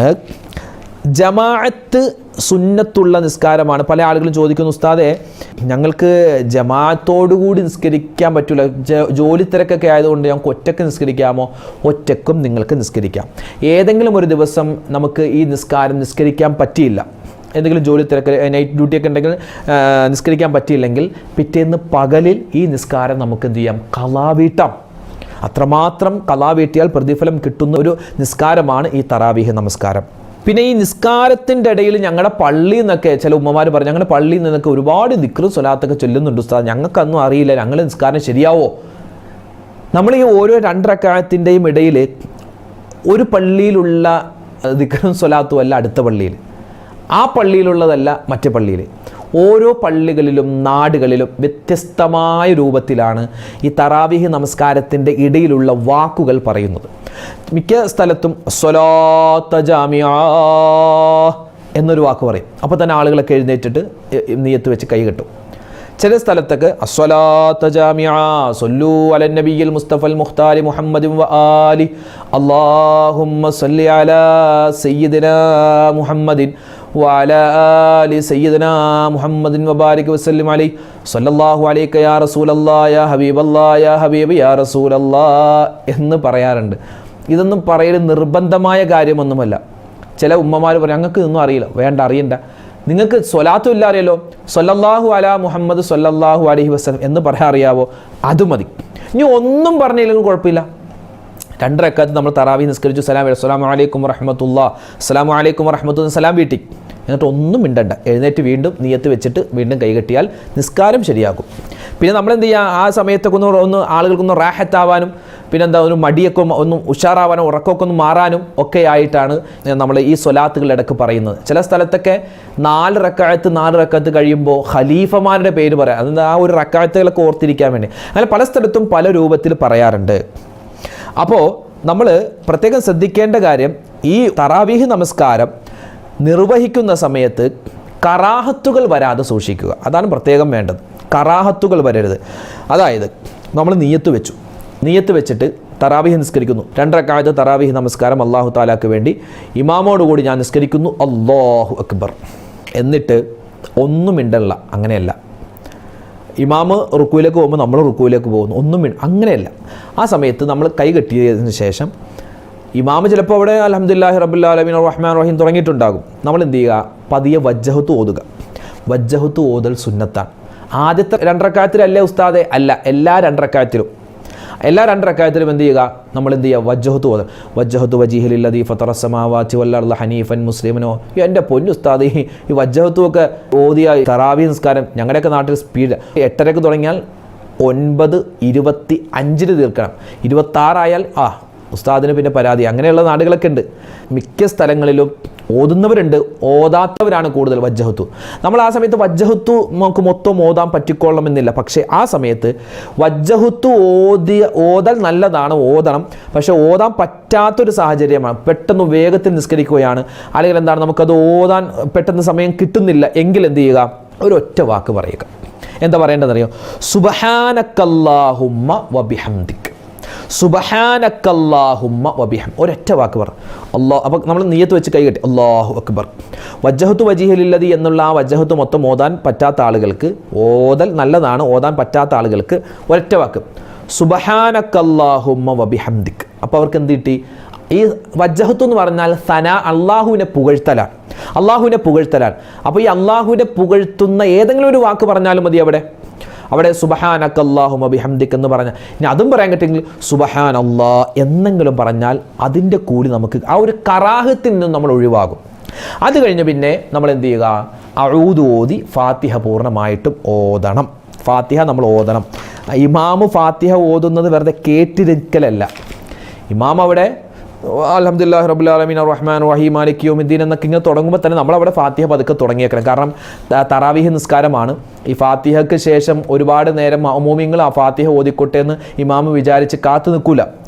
ജമാഅത്ത് സുന്നത്തുള്ള നിസ്കാരമാണ്. പല ആളുകളും ചോദിക്കുന്നു, ഉസ്താദേ ഞങ്ങൾക്ക് ജമാഅത്തോടുകൂടി നിസ്കരിക്കാൻ പറ്റില്ല, ജോലി തിരക്കൊക്കെ ആയതുകൊണ്ട് ഞങ്ങൾക്ക് ഒറ്റക്ക് നിസ്കരിക്കാമോ? ഒറ്റക്കും നിങ്ങൾക്ക് നിസ്കരിക്കാം. ഏതെങ്കിലും ഒരു ദിവസം നമുക്ക് ഈ നിസ്കാരം നിസ്കരിക്കാൻ പറ്റിയില്ല, എന്തെങ്കിലും ജോലി തിരക്ക് നൈറ്റ് ഡ്യൂട്ടിയൊക്കെ ഉണ്ടെങ്കിൽ നിസ്കരിക്കാൻ പറ്റിയില്ലെങ്കിൽ പിറ്റേന്ന് പകലിൽ ഈ നിസ്കാരം നമുക്ക് എന്ത് ചെയ്യാം? ഖളാ വീട്ടാം. അത്രമാത്രം ഖളാ വീട്ടിയാൽ പ്രതിഫലം കിട്ടുന്ന ഒരു നിസ്കാരമാണ് ഈ തറാവീഹ് നമസ്കാരം. പിന്നെ ഈ നിസ്കാരത്തിൻ്റെ ഇടയിൽ ഞങ്ങളുടെ പള്ളിയിൽ നിന്നൊക്കെ ചില ഉമ്മമാർ പറഞ്ഞു, ഞങ്ങളുടെ പള്ളിയിൽ നിന്നൊക്കെ ഒരുപാട് ദിക്റും സ്വലാത്തൊക്കെ ചൊല്ലുന്നുണ്ട് ഉസ്താദ്, ഞങ്ങൾക്കൊന്നും അറിയില്ല, ഞങ്ങൾ നിസ്കാരം ശരിയാവോ? നമ്മൾ ഈ ഓരോ 2 റക്അത്തിൻ്റെയും ഇടയിൽ ഒരു പള്ളിയിലുള്ള ദിക്റും സ്വലാത്തും അല്ല അടുത്ത പള്ളിയിൽ, ആ പള്ളിയിലുള്ളതല്ല മറ്റേ പള്ളിയിൽ. ഓരോ പള്ളികളിലും നാടുകളിലും വ്യത്യസ്തമായ രൂപത്തിലാണ് ഈ തറാവീഹ് നമസ്കാരത്തിൻ്റെ ഇടയിലുള്ള വാക്കുകൾ പറയുന്നത്. മിക്ക സ്ഥലത്തും സ്വലാത്ത ജാമിഅ എന്നൊരു വാക്ക് പറയും. അപ്പോൾ തന്നെ ആളുകളൊക്കെ എഴുന്നേറ്റിട്ട് നിയ്യത്ത് വെച്ച് കൈ കെട്ടും. ചില സ്ഥലത്തൊക്കെ അസ്വലാത്ത ജാമിഅ സല്ലു അലൻ നബിയിൽ മുസ്തഫൽ മുഖ്താരി മുഹമ്മദിൻ വ ആലി അല്ലാഹുമ്മ സല്ലി അലാ സയ്യിദിനാ മുഹമ്മദിൻ വഅലാ ആലി സയ്യിദിനാ മുഹമ്മദിൻ വബാരിക് വസല്ലിം അലൈഹി സല്ലല്ലാഹു അലൈക യാ റസൂലല്ലാഹ് യാ ഹബീബല്ലാഹ് യാ ഹബീബി യാ റസൂലല്ലാഹ് എന്ന് പറയാറുണ്ട്. ഇതൊന്നും പറയൽ നിർബന്ധമായ കാര്യമൊന്നുമല്ല. ചില ഉമ്മമാർ പറയും ഞങ്ങൾക്ക് ഇതൊന്നും അറിയില്ല. വേണ്ട, അറിയണ്ട. നിങ്ങൾക്ക് സ്വലാത്തും ഇല്ല അറിയാലോ, സല്ലല്ലാഹു അലാ മുഹമ്മദ് സല്ലല്ലാഹു അലൈഹി വസല്ലം എന്ന് പറയാൻ അറിയാവോ? അത് മതി. ഇനി ഒന്നും പറഞ്ഞില്ലെങ്കിലും കുഴപ്പമില്ല. 2 റക്അത്ത് നമ്മൾ തറാവീഹ് നിസ്കരിച്ചു, അസ്സലാമു അലൈക്കും വറഹ്മത്തുള്ളാഹി, അസ്സലാമു അലൈക്കും വറഹ്മത്തുള്ളാഹി, സലാം വീട്ടി. എന്നിട്ട് ഒന്നും മിണ്ടണ്ട, എഴുന്നേറ്റ് വീണ്ടും നിയ്യത്ത് വെച്ചിട്ട് വീണ്ടും കൈകെട്ടിയാൽ നിസ്കാരം ശരിയാകും. പിന്നെ നമ്മൾ എന്ത് ചെയ്യുക? ആ സമയത്തൊക്കെ ഒന്ന് ആളുകൾക്കൊന്ന് റാഹത്താവാനും പിന്നെന്താ ഒരു മടിയൊക്കെ ഒന്നും ഉഷാറാവാനും ഉറക്കമൊക്കെ ഒന്ന് മാറാനും ഒക്കെ ആയിട്ടാണ് നമ്മൾ ഈ സ്വലാത്തുകളുടെ ഇടയ്ക്ക് പറയുന്നത്. ചില സ്ഥലത്തൊക്കെ 4 റക്അത്ത് കഴിയുമ്പോൾ ഖലീഫമാരുടെ പേര് പറയാം. അതെന്താ? ആ ഒരു റക്അത്തുകളൊക്കെ ഓർത്തിരിക്കാൻ വേണ്ടി. അങ്ങനെ പല സ്ഥലത്തും പല രൂപത്തിൽ പറയാറുണ്ട്. അപ്പോൾ നമ്മൾ പ്രത്യേകം ശ്രദ്ധിക്കേണ്ട കാര്യം, ഈ തറാവീഹ് നമസ്കാരം നിർവഹിക്കുന്ന സമയത്ത് കറാഹത്തുകൾ വരാതെ സൂക്ഷിക്കുക. അതാണ് പ്രത്യേകം വേണ്ടത്. കറാഹത്തുകൾ വരരുത്. അതായത് നമ്മൾ നിയ്യത്ത് വെച്ചിട്ട് തറാവീഹ് നിസ്കരിക്കുന്നു, 2 റക്അത്ത് തറാവീഹ് നമസ്കാരം അല്ലാഹു തആലാക്ക് വേണ്ടി ഇമാമോടുകൂടി ഞാൻ നിസ്കരിക്കുന്നു, അല്ലാഹു അക്ബർ. എന്നിട്ട് ഒന്നും മിണ്ടല്ല. അങ്ങനെയല്ല. ഇമാമ് റുക്കൂയിലേക്ക് പോകുമ്പോൾ നമ്മൾ റുക്കൂയിലേക്ക് പോകുന്നു, ഒന്നും അങ്ങനെയല്ല. ആ സമയത്ത് നമ്മൾ കൈ കെട്ടിയതിന് ശേഷം ഇമാമ് ചിലപ്പോൾ അവിടെ അൽഹംദുലില്ലാഹി റബ്ബിൽ ആലമീൻ റഹ്മാൻ റഹീം തുടങ്ങിയിട്ടുണ്ടാകും. നമ്മൾ എന്ത് ചെയ്യുക? പതിയെ വജ്ജഹത്ത് ഓതുക. വജ്ജഹത്ത് ഓതൽ സുന്നത്താണ്. ആദ്യത്തെ 2 റക്അത്തിലല്ലേ ഉസ്താദെ? അല്ല, എല്ലാ 2 റക്അത്തിലും. എല്ലാ 2 റക്അത്തിലും എന്ത് ചെയ്യുക, നമ്മൾ എന്ത് ചെയ്യുക, വജ്ജഹത്തു ഓതുക. വജ്ജഹത്തു വജീഹിലില്ലദീ ഫതറസ്സമാവാതി വൽ അർള ഹനീഫൻ മുസ്ലിമനോ. എൻ്റെ പൊന്നു ഉസ്താദ്, ഈ വജ്ജഹത്തു ഒക്കെ ഓതിയ തറാവീഹ് നിസ്കാരം ഞങ്ങളുടെയൊക്കെ നാട്ടിൽ സ്പീഡ് 8:30 തുടങ്ങിയാൽ 9:25 തീർക്കണം. 26 ഉസ്താദിന് പിന്നെ പരാതി. അങ്ങനെയുള്ള നാടുകളൊക്കെ ഉണ്ട്. മിക്ക സ്ഥലങ്ങളിലും ഓതുന്നവരുണ്ട്, ഓതാത്തവരാണ് കൂടുതൽ വജ്ജഹത്തു. നമ്മൾ ആ സമയത്ത് വജ്ജഹത്തു നമുക്ക് മൊത്തം ഓതാൻ പറ്റിക്കൊള്ളണമെന്നില്ല. പക്ഷേ ആ സമയത്ത് വജ്ജഹത്തു ഓതൽ നല്ലതാണ്, ഓതണം. പക്ഷേ ഓതാൻ പറ്റാത്തൊരു സാഹചര്യമാണ്, പെട്ടെന്ന് വേഗത്തിൽ നിസ്കരിക്കുകയാണ്, അല്ലെങ്കിൽ എന്താണ് നമുക്കത് ഓതാൻ പെട്ടെന്ന് സമയം കിട്ടുന്നില്ല എങ്കിൽ എന്ത് ചെയ്യുക, ഒരൊറ്റ വാക്ക് പറയുക. എന്താ പറയേണ്ടതെന്നറിയോ? സുബ്ഹാനക്കല്ലാഹുമ്മ വബിഹംദിക്. സുബ്ഹാനക്കല്ലാഹുമ്മ വബിഹം. ഒരൊറ്റ വാക്ക് പറ അല്ലാഹ്. അപ്പോൾ നമ്മൾ നിയ്യത്ത് വെച്ച് കൈ കെട്ടി അല്ലാഹു അക്ബർ. വജ്ജഹത്തു വജീഹിലില്ലദി എന്നുള്ള ആ വജ്ജഹത്തു മൊത്തം ഓതാൻ പറ്റാത്ത ആളുകൾക്ക്, ഓതൽ നല്ലതാണ്, ഓതാൻ പറ്റാത്ത ആളുകൾക്ക് ഒരൊറ്റ വാക്ക് സുബ്ഹാനക്കല്ലാഹുമ്മ വബിഹംദിക്. അപ്പോൾ അവർക്ക് എന്ത് കിട്ടി? ഈ വജ്ജഹത്തു എന്ന് പറഞ്ഞാൽ അള്ളാഹുവിനെ പുകഴ്ത്തലാണ്, അള്ളാഹുവിനെ പുകഴ്ത്തലാണ്. അപ്പോൾ ഈ അള്ളാഹുവിനെ പുകഴ്ത്തുന്ന ഏതെങ്കിലും ഒരു വാക്ക് പറഞ്ഞാലും മതി. അവിടെ സുബ്ഹാനക്കല്ലാഹുമ്മ ബിഹംദിക് എന്ന് പറഞ്ഞാൽ, ഇനി അതും പറയാൻ കിട്ടിയെങ്കിൽ സുബ്ഹാനല്ലാഹ് എന്നെങ്കിലും പറഞ്ഞാൽ അതിൻ്റെ കൂടി നമുക്ക് ആ ഒരു കറാഹത്തിൽ നിന്നും നമ്മൾ ഒഴിവാകും. അത് കഴിഞ്ഞ് പിന്നെ നമ്മൾ എന്ത് ചെയ്യുക, അഊദ് ഓതി ഫാത്തിഹ പൂർണ്ണമായിട്ടും ഓതണം. ഫാത്തിഹ നമ്മൾ ഓതണം. ഇമാമ് ഫാത്തിഹ ഓതുന്നത് വെറുതെ കേട്ടിരിക്കലല്ല. ഇമാം അവിടെ അൽഹംദുലില്ലാഹി റബ്ബിൽ ആലമീൻ അർറഹ്മാൻ റഹീം മാലിക് യൗമിദ്ദീൻ എന്നൊക്കെ ഇങ്ങനെ തുടങ്ങുമ്പോൾ തന്നെ നമ്മളവിടെ ഫാത്തിഹ പതുക്കെ തുടങ്ങിയേക്കണം. കാരണം തറാവീഹ് നിസ്കാരമാണ്. ഈ ഫാത്തിഹയ്ക്ക് ശേഷം ഒരുപാട് നേരം മഅ്മൂമീങ്ങൾ ആ ഫാത്തിഹ ഓതിക്കോട്ടെ എന്ന് ഇമാമ് വിചാരിച്ച് കാത്തു നിൽക്കില്ല.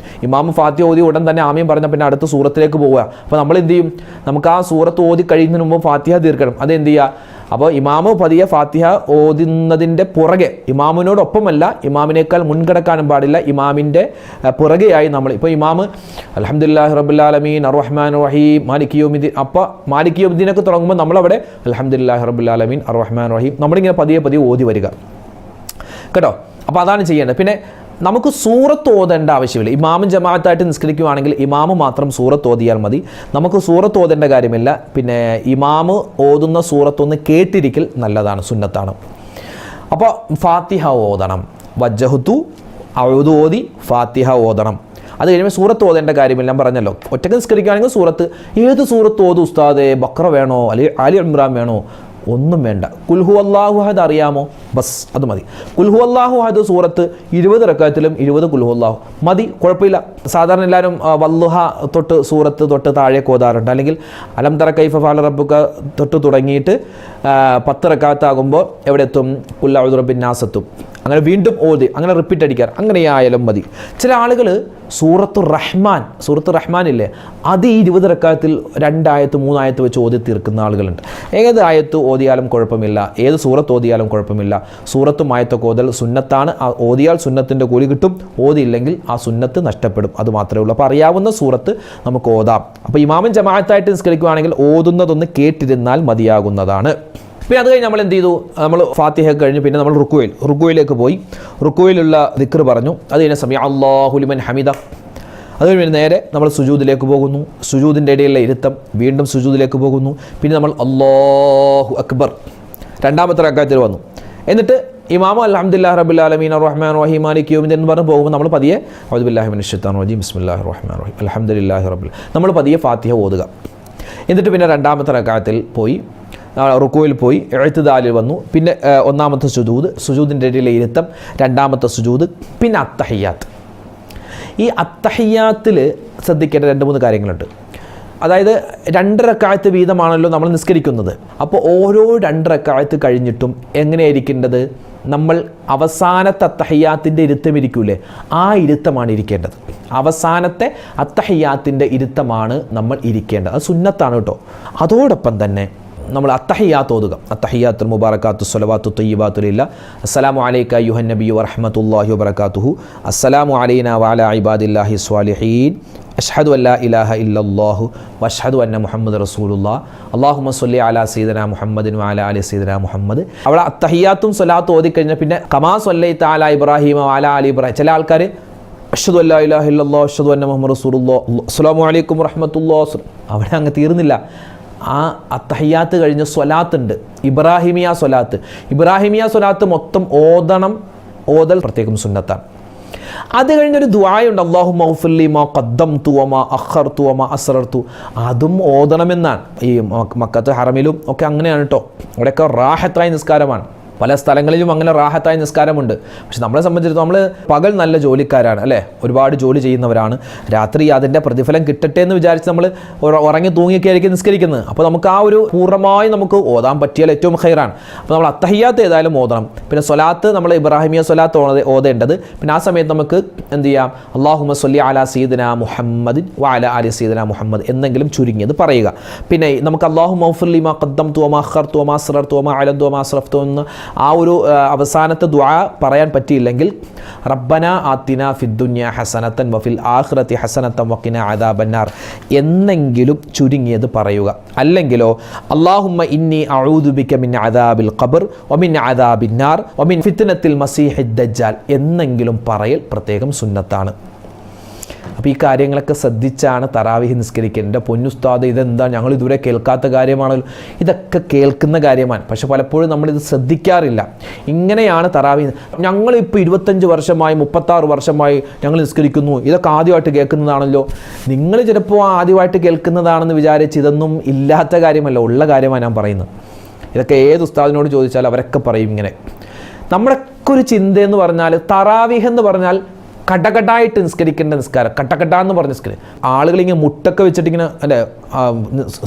ഇമാമ് ഫാത്തിഹ ഓതി ഉടൻ തന്നെ ആമീൻ പറഞ്ഞാൽ പിന്നെ അടുത്ത സൂറത്തിലേക്ക് പോവുക. അപ്പോൾ നമ്മൾ എന്ത് ചെയ്യും, നമുക്ക് ആ സൂറത്ത് ഓതി കഴിയുന്നതിന് മുമ്പ് ഫാത്തിഹ തീർക്കണം. അതെന്ത് ചെയ്യുക, അപ്പോൾ ഇമാമ് പതിയെ ഫാത്തിഹ ഓതുന്നതിൻ്റെ പുറകെ, ഇമാമിനോടൊപ്പമല്ല, ഇമാമിനേക്കാൾ മുൻകടക്കാനും പാടില്ല, ഇമാമിൻ്റെ പുറകെയായി നമ്മൾ. ഇപ്പോൾ ഇമാമ് അൽഹംദുലില്ലാഹി റബ്ബിൽ ആലമീൻ അർറഹ്മാൻ റഹീം മാലിക് യൗമിദ്ദീൻ, അപ്പോൾ മാലിക് യൗമിദ്ദീനൊക്കെ തുടങ്ങുമ്പോൾ നമ്മളവിടെ അൽഹംദുലില്ലാഹി റബ്ബിൽ ആലമീൻ അർറഹ്മാൻ റഹീം നമ്മളിങ്ങനെ പതിയെ ഓതി വരിക കേട്ടോ. അപ്പോൾ അതാണ് ചെയ്യേണ്ടത്. പിന്നെ നമുക്ക് സൂറത്ത് ഓതേണ്ട ആവശ്യമില്ല. ഇമാമും ജമാഅത്തായിട്ട് നിസ്കരിക്കുകയാണെങ്കിൽ ഇമാമ് മാത്രം സൂറത്ത് ഓതിയാൽ മതി. നമുക്ക് സൂറത്ത് ഓതേണ്ട കാര്യമില്ല. പിന്നെ ഇമാമ് ഓതുന്ന സൂറത്തൊന്ന് കേട്ടിരിക്കൽ നല്ലതാണ്, സുന്നത്താണ്. അപ്പോൾ ഫാത്തിഹ ഓതണം. വജ്ജഹത്തു ഔദു ഓതി ഫാത്തിഹ ഓതണം. അത് കഴിയുമ്പോൾ സൂറത്ത് ഓതേണ്ട കാര്യമില്ല. ഞാൻ പറഞ്ഞല്ലോ, ഒറ്റക്ക് നിസ്കരിക്കുകയാണെങ്കിൽ സൂറത്ത്, ഏത് സൂറത്ത് ഓതു ഉസ്താദേ, ബഖറ വേണോ അല്ലെങ്കിൽ ആലി ഇമ്രാൻ വേണോ, ഒന്നും വേണ്ട. കുൽഹു അല്ലാഹു അഹദ് അറിയാമോ, ബസ് അത് മതി. കുൽഹു അല്ലാഹു അഹദ് സൂറത്ത് 20 റക്അത്തിലും 20 കുൽഹു അല്ലാഹു മതി, കുഴപ്പമില്ല. സാധാരണ എല്ലാവരും വല്ലുഹ തൊട്ട് സൂറത്ത് തൊട്ട് താഴേക്ക് ഓതാറുണ്ട്. അല്ലെങ്കിൽ അലം തറ കൈഫ ഫഅല റബ്ബുക തൊട്ട് തുടങ്ങിയിട്ട് 10 റക്അത്താകുമ്പോൾ എവിടെ എത്തും, ഖുൽ അഊദു ബിറബ്ബിൻ നാസ് എത്തും. അങ്ങനെ വീണ്ടും ഓതി, അങ്ങനെ റിപ്പീറ്റ് അടിക്കാറ്, അങ്ങനെയായാലും മതി. ചില ആളുകൾ സൂറത്ത് റഹ്മാൻ ഇല്ലേ, അത് ഈ 20 റക്അത്തിൽ 2 ആയത്ത് 3 ആയത്ത് വെച്ച് ഓതി തീർക്കുന്ന ആളുകളുണ്ട്. ഏത് ആയത്ത് ഓതിയാലും കുഴപ്പമില്ല, ഏത് സൂറത്ത് ഓതിയാലും കുഴപ്പമില്ല. സൂറത്തും ആയത്തൊക്കെ ഓതൽ സുന്നത്താണ്. ഓതിയാൽ സുന്നത്തിൻ്റെ കൂലി കിട്ടും, ഓതിയില്ലെങ്കിൽ ആ സുന്നത്ത് നഷ്ടപ്പെടും. അത് മാത്രമേ ഉള്ളൂ. അപ്പോൾ അറിയാവുന്ന സൂറത്ത് നമുക്ക് ഓതാം. അപ്പോൾ ഇമാമും ജമാഅത്തായിട്ട് നിസ്കരിക്കുകയാണെങ്കിൽ ഓതുന്നതൊന്ന് കേട്ടിരുന്നാൽ മതിയാകുന്നതാണ്. പിന്നെ അത് കഴിഞ്ഞ് നമ്മൾ എന്ത് ചെയ്തു, നമ്മൾ ഫാത്തിഹ കഴിഞ്ഞ് പിന്നെ നമ്മൾ റുക്കുയിലേക്ക് പോയി. റുക്കുയിലുള്ള ദിക്ർ പറഞ്ഞു. അത് കഴിഞ്ഞ സമയം അല്ലാഹു ലിമൻ ഹമിദ. അത് കഴിഞ്ഞ് നേരെ നമ്മൾ സുജൂദിലേക്ക് പോകുന്നു. സുജൂദിൻ്റെ ഇടയിലുള്ള ഇരുത്തം, വീണ്ടും സുജൂദിലേക്ക് പോകുന്നു. പിന്നെ നമ്മൾ അല്ലാഹു അക്ബർ 2ാമത്തെ റക്അത്തിൽ വന്നു. എന്നിട്ട് ഇമാമു അൽഹംദുലില്ലാഹി റബ്ബിൽ ആലമീൻ അർറഹ്മാൻ റഹീം മാലിക് യൗമിദ്ദീൻ എന്ന് പറഞ്ഞ് പോകുമ്പോൾ നമ്മൾ പതിയെ അഊദു ബില്ലാഹി മിനശ് ശൈത്താനിർ റജീം ബിസ്മില്ലാഹിർ റഹ്മാനിർ റഹീം അൽഹംദുലില്ലാഹി റബ്ബിൽ, നമ്മൾ പതിയെ ഫാത്തിഹ ഓതുക. എന്നിട്ട് പിന്നെ 2ാമത്തെ റക്അത്തിൽ പോയി, റുക്കുവിൽ പോയി, ഇഅ്തിദാലിൽ വന്നു. പിന്നെ 1ാമത്തെ സുജൂദിൻ്റെ ഇടയിലെ ഇരുത്തം, 2ാമത്തെ സുജൂദ്, പിന്നെ അത്തഹിയ്യാത്ത്. ഈ അത്തഹിയ്യാത്തിൽ ശ്രദ്ധിക്കേണ്ട 2-3 കാര്യങ്ങളുണ്ട്. അതായത് 2 റക്അത്ത് വീതമാണല്ലോ നമ്മൾ നിസ്കരിക്കുന്നത്. അപ്പോൾ ഓരോ 2 റക്അത്ത് കഴിഞ്ഞിട്ടും എങ്ങനെയായിരിക്കേണ്ടത്, നമ്മൾ അവസാനത്തെ അത്തഹിയ്യാത്തിൻ്റെ ഇരുത്തം ഇരിക്കൂലേ, ആ ഇരുത്തമാണ് ഇരിക്കേണ്ടത്. അവസാനത്തെ അത്തഹിയ്യാത്തിൻ്റെ ഇരുത്തമാണ് നമ്മൾ ഇരിക്കേണ്ടത്. അത് സുന്നത്താണ് കേട്ടോ. അതോടൊപ്പം തന്നെ നമ്മൾ അത്തഹിയ്യാത്ത് ഓതുക. അത്തഹിയ്യാത്തുൽ മുബാറകാത്തു സ്വലവാത്തു തയ്യിബാത്തു ലില്ലാഹ്. അസ്സലാമു അലൈക അയ്യുഹൻ നബിയ്യു വറഹ്മത്തുള്ളാഹി വബറകാതുഹു. അസ്സലാമു അലൈനാ വഅലാ ഇബാദില്ലാഹി സ്വാലിഹീൻ. അഷ്ഹദു അല്ലാ ഇലാഹ ഇല്ലല്ലാഹു വഅഷ്ഹദു അന്ന മുഹമ്മദ് റസൂലുള്ളാഹ്. അല്ലാഹുമ്മ സ്വല്ലി അലാ സയ്യിദിനാ മുഹമ്മദിൻ വഅലാ ആലി സയ്യിദിനാ മുഹമ്മദ്. അവിടെ അത്തഹിയ്യാത്തും സ്വലാത്തും ഓതിക്കഴിഞ്ഞാൽ പിന്നെ കമാ സ്വല്ലൈത അലാ ഇബ്രാഹീമ വഅലാ ആലി ഇബ്രാഹീം. ചില ആൾക്കാർ അഷ്ഹദു അല്ലാ ഇലാഹ ഇല്ലല്ലാഹു അഷ്ഹദു അന്ന മുഹമ്മദ് റസൂലുള്ളാഹ് അസ്സലാമു അലൈക്കും വറഹ്മത്തുള്ളാഹി. അവിടെ അങ്ങ് തീർന്നില്ല. ആ അത്തഹിയ്യാത്ത് കഴിഞ്ഞ് സ്വലാത്തുണ്ട്, ഇബ്രാഹിമിയ സ്വലാത്ത് മൊത്തം ഓതൽ പ്രത്യേകം സുന്നത്താണ്. അത് കഴിഞ്ഞൊരു ദുആയുണ്ട്, അല്ലാഹുമ്മ ഗ്ഫിർലി മാ ഖദ്ദംതു വമാ അഖർതു വമാ അസ്റർതു. അതും ഓതണമെന്നാണ്. ഈ മക്കത്ത് ഹറമിലും ഒക്കെ അങ്ങനെയാണ് കേട്ടോ. അവിടെയൊക്കെ റാഹത്തായ നിസ്കാരമാണ്. പല സ്ഥലങ്ങളിലും അങ്ങനെ റാഹത്തായ നിസ്കാരമുണ്ട്. പക്ഷെ നമ്മളെ സംബന്ധിച്ചിടത്തോളം നമ്മൾ പകൽ നല്ല ജോലിക്കാരാണ് അല്ലേ, ഒരുപാട് ജോലി ചെയ്യുന്നവരാണ്. രാത്രി അതിൻ്റെ പ്രതിഫലം കിട്ടട്ടെ എന്ന് വിചാരിച്ച് നമ്മൾ ഉറങ്ങി തൂങ്ങിയൊക്കെ ആയിരിക്കും നിസ്കരിക്കുന്നത്. അപ്പോൾ നമുക്ക് ആ ഒരു പൂർണ്ണമായി നമുക്ക് ഓതാൻ പറ്റിയാൽ ഏറ്റവും ഖൈറാണ്. അപ്പോൾ നമ്മൾ അത്തഹിയ്യാത്ത് ഏതായാലും ഓതണം. പിന്നെ സ്വലാത്ത് നമ്മൾ ഇബ്രാഹിമിയ സ്വലാത്ത് ഓതേണ്ടത്. പിന്നെ ആ സമയത്ത് നമുക്ക് എന്ത് ചെയ്യാം, അല്ലാഹുമ്മ സ്വല്ലി അലാ സയ്യിദിനാ മുഹമ്മദിൻ വ അലാ ആലി സയ്യിദിനാ മുഹമ്മദ് എന്നെങ്കിലും ചുരുങ്ങിയത് പറയുക. പിന്നെ നമുക്ക് അല്ലാഹുമ്മ ഗ്ഫിർലി മാ ഖദ്ദംതു വമാ അഖർതു വമാ അസ്റർതു വമാ അലന്തു വമാ അസ്റഫ്തു എന്ന് ആ ഒരു അവസാനത്തെ ദുആ പറയാൻ പറ്റിയില്ലെങ്കിൽ റബ്ബന ആത്തിന ഫിദ്ദുനിയ ഹസനത്തൻ വഫിൽ ആഖിറതി ഹസനത്തൻ വഖിന അദാബന്നാർ എന്നെങ്കിലും ചുരുങ്ങിയത് പറയുക. അല്ലെങ്കിലോ അല്ലാഹുമ്മ ഇന്നി അഊദു ബിക മിൻ അദാബിൽ ഖബ്ർ വമിൻ അദാബിന്നാർ വമിൻ ഫിത്നത്തിൽ മസീഹിദ് ദജ്ജാൽ എന്നെങ്കിലും പറയൽ പ്രത്യേകം സുന്നത്താണ്. അപ്പോൾ ഈ കാര്യങ്ങളൊക്കെ ശ്രദ്ധിച്ചാണ് തറാവീഹ് നിസ്കരിക്കേണ്ടത്. പൊന്നുസ്താദ് ഇതെന്താ, ഞങ്ങൾ ഇതുവരെ കേൾക്കാത്ത കാര്യമാണല്ലോ. ഇതൊക്കെ കേൾക്കുന്ന കാര്യമാണ്, പക്ഷെ പലപ്പോഴും നമ്മളിത് ശ്രദ്ധിക്കാറില്ല. ഇങ്ങനെയാണ് തറാവീഹ്. ഞങ്ങളിപ്പോൾ 25 വർഷമായി 36 വർഷമായി ഞങ്ങൾ നിസ്കരിക്കുന്നു, ഇതൊക്കെ ആദ്യമായിട്ട് കേൾക്കുന്നതാണല്ലോ. നിങ്ങൾ ചിലപ്പോൾ ആദ്യമായിട്ട് കേൾക്കുന്നതാണെന്ന് വിചാരിച്ച് ഇതൊന്നും ഇല്ലാത്ത കാര്യമല്ല, ഉള്ള കാര്യമാണ് ഞാൻ പറയുന്നത്. ഇതൊക്കെ ഏത് ഉസ്താദിനോട് ചോദിച്ചാൽ അവരൊക്കെ പറയും ഇങ്ങനെ. നമ്മുടെയൊക്കെ ഒരു ചിന്തയെന്ന് പറഞ്ഞാൽ തറാവീഹ് എന്ന് പറഞ്ഞാൽ കടകടായിട്ട് നിസ്കരിക്കേണ്ട നിസ്കാരം, കട്ടക്കട്ടാന്ന് പറഞ്ഞ് നിസ്കരിക്കും. ആളുകൾ ഇങ്ങനെ മുട്ടൊക്കെ വെച്ചിട്ട് ഇങ്ങനെ അല്ലേ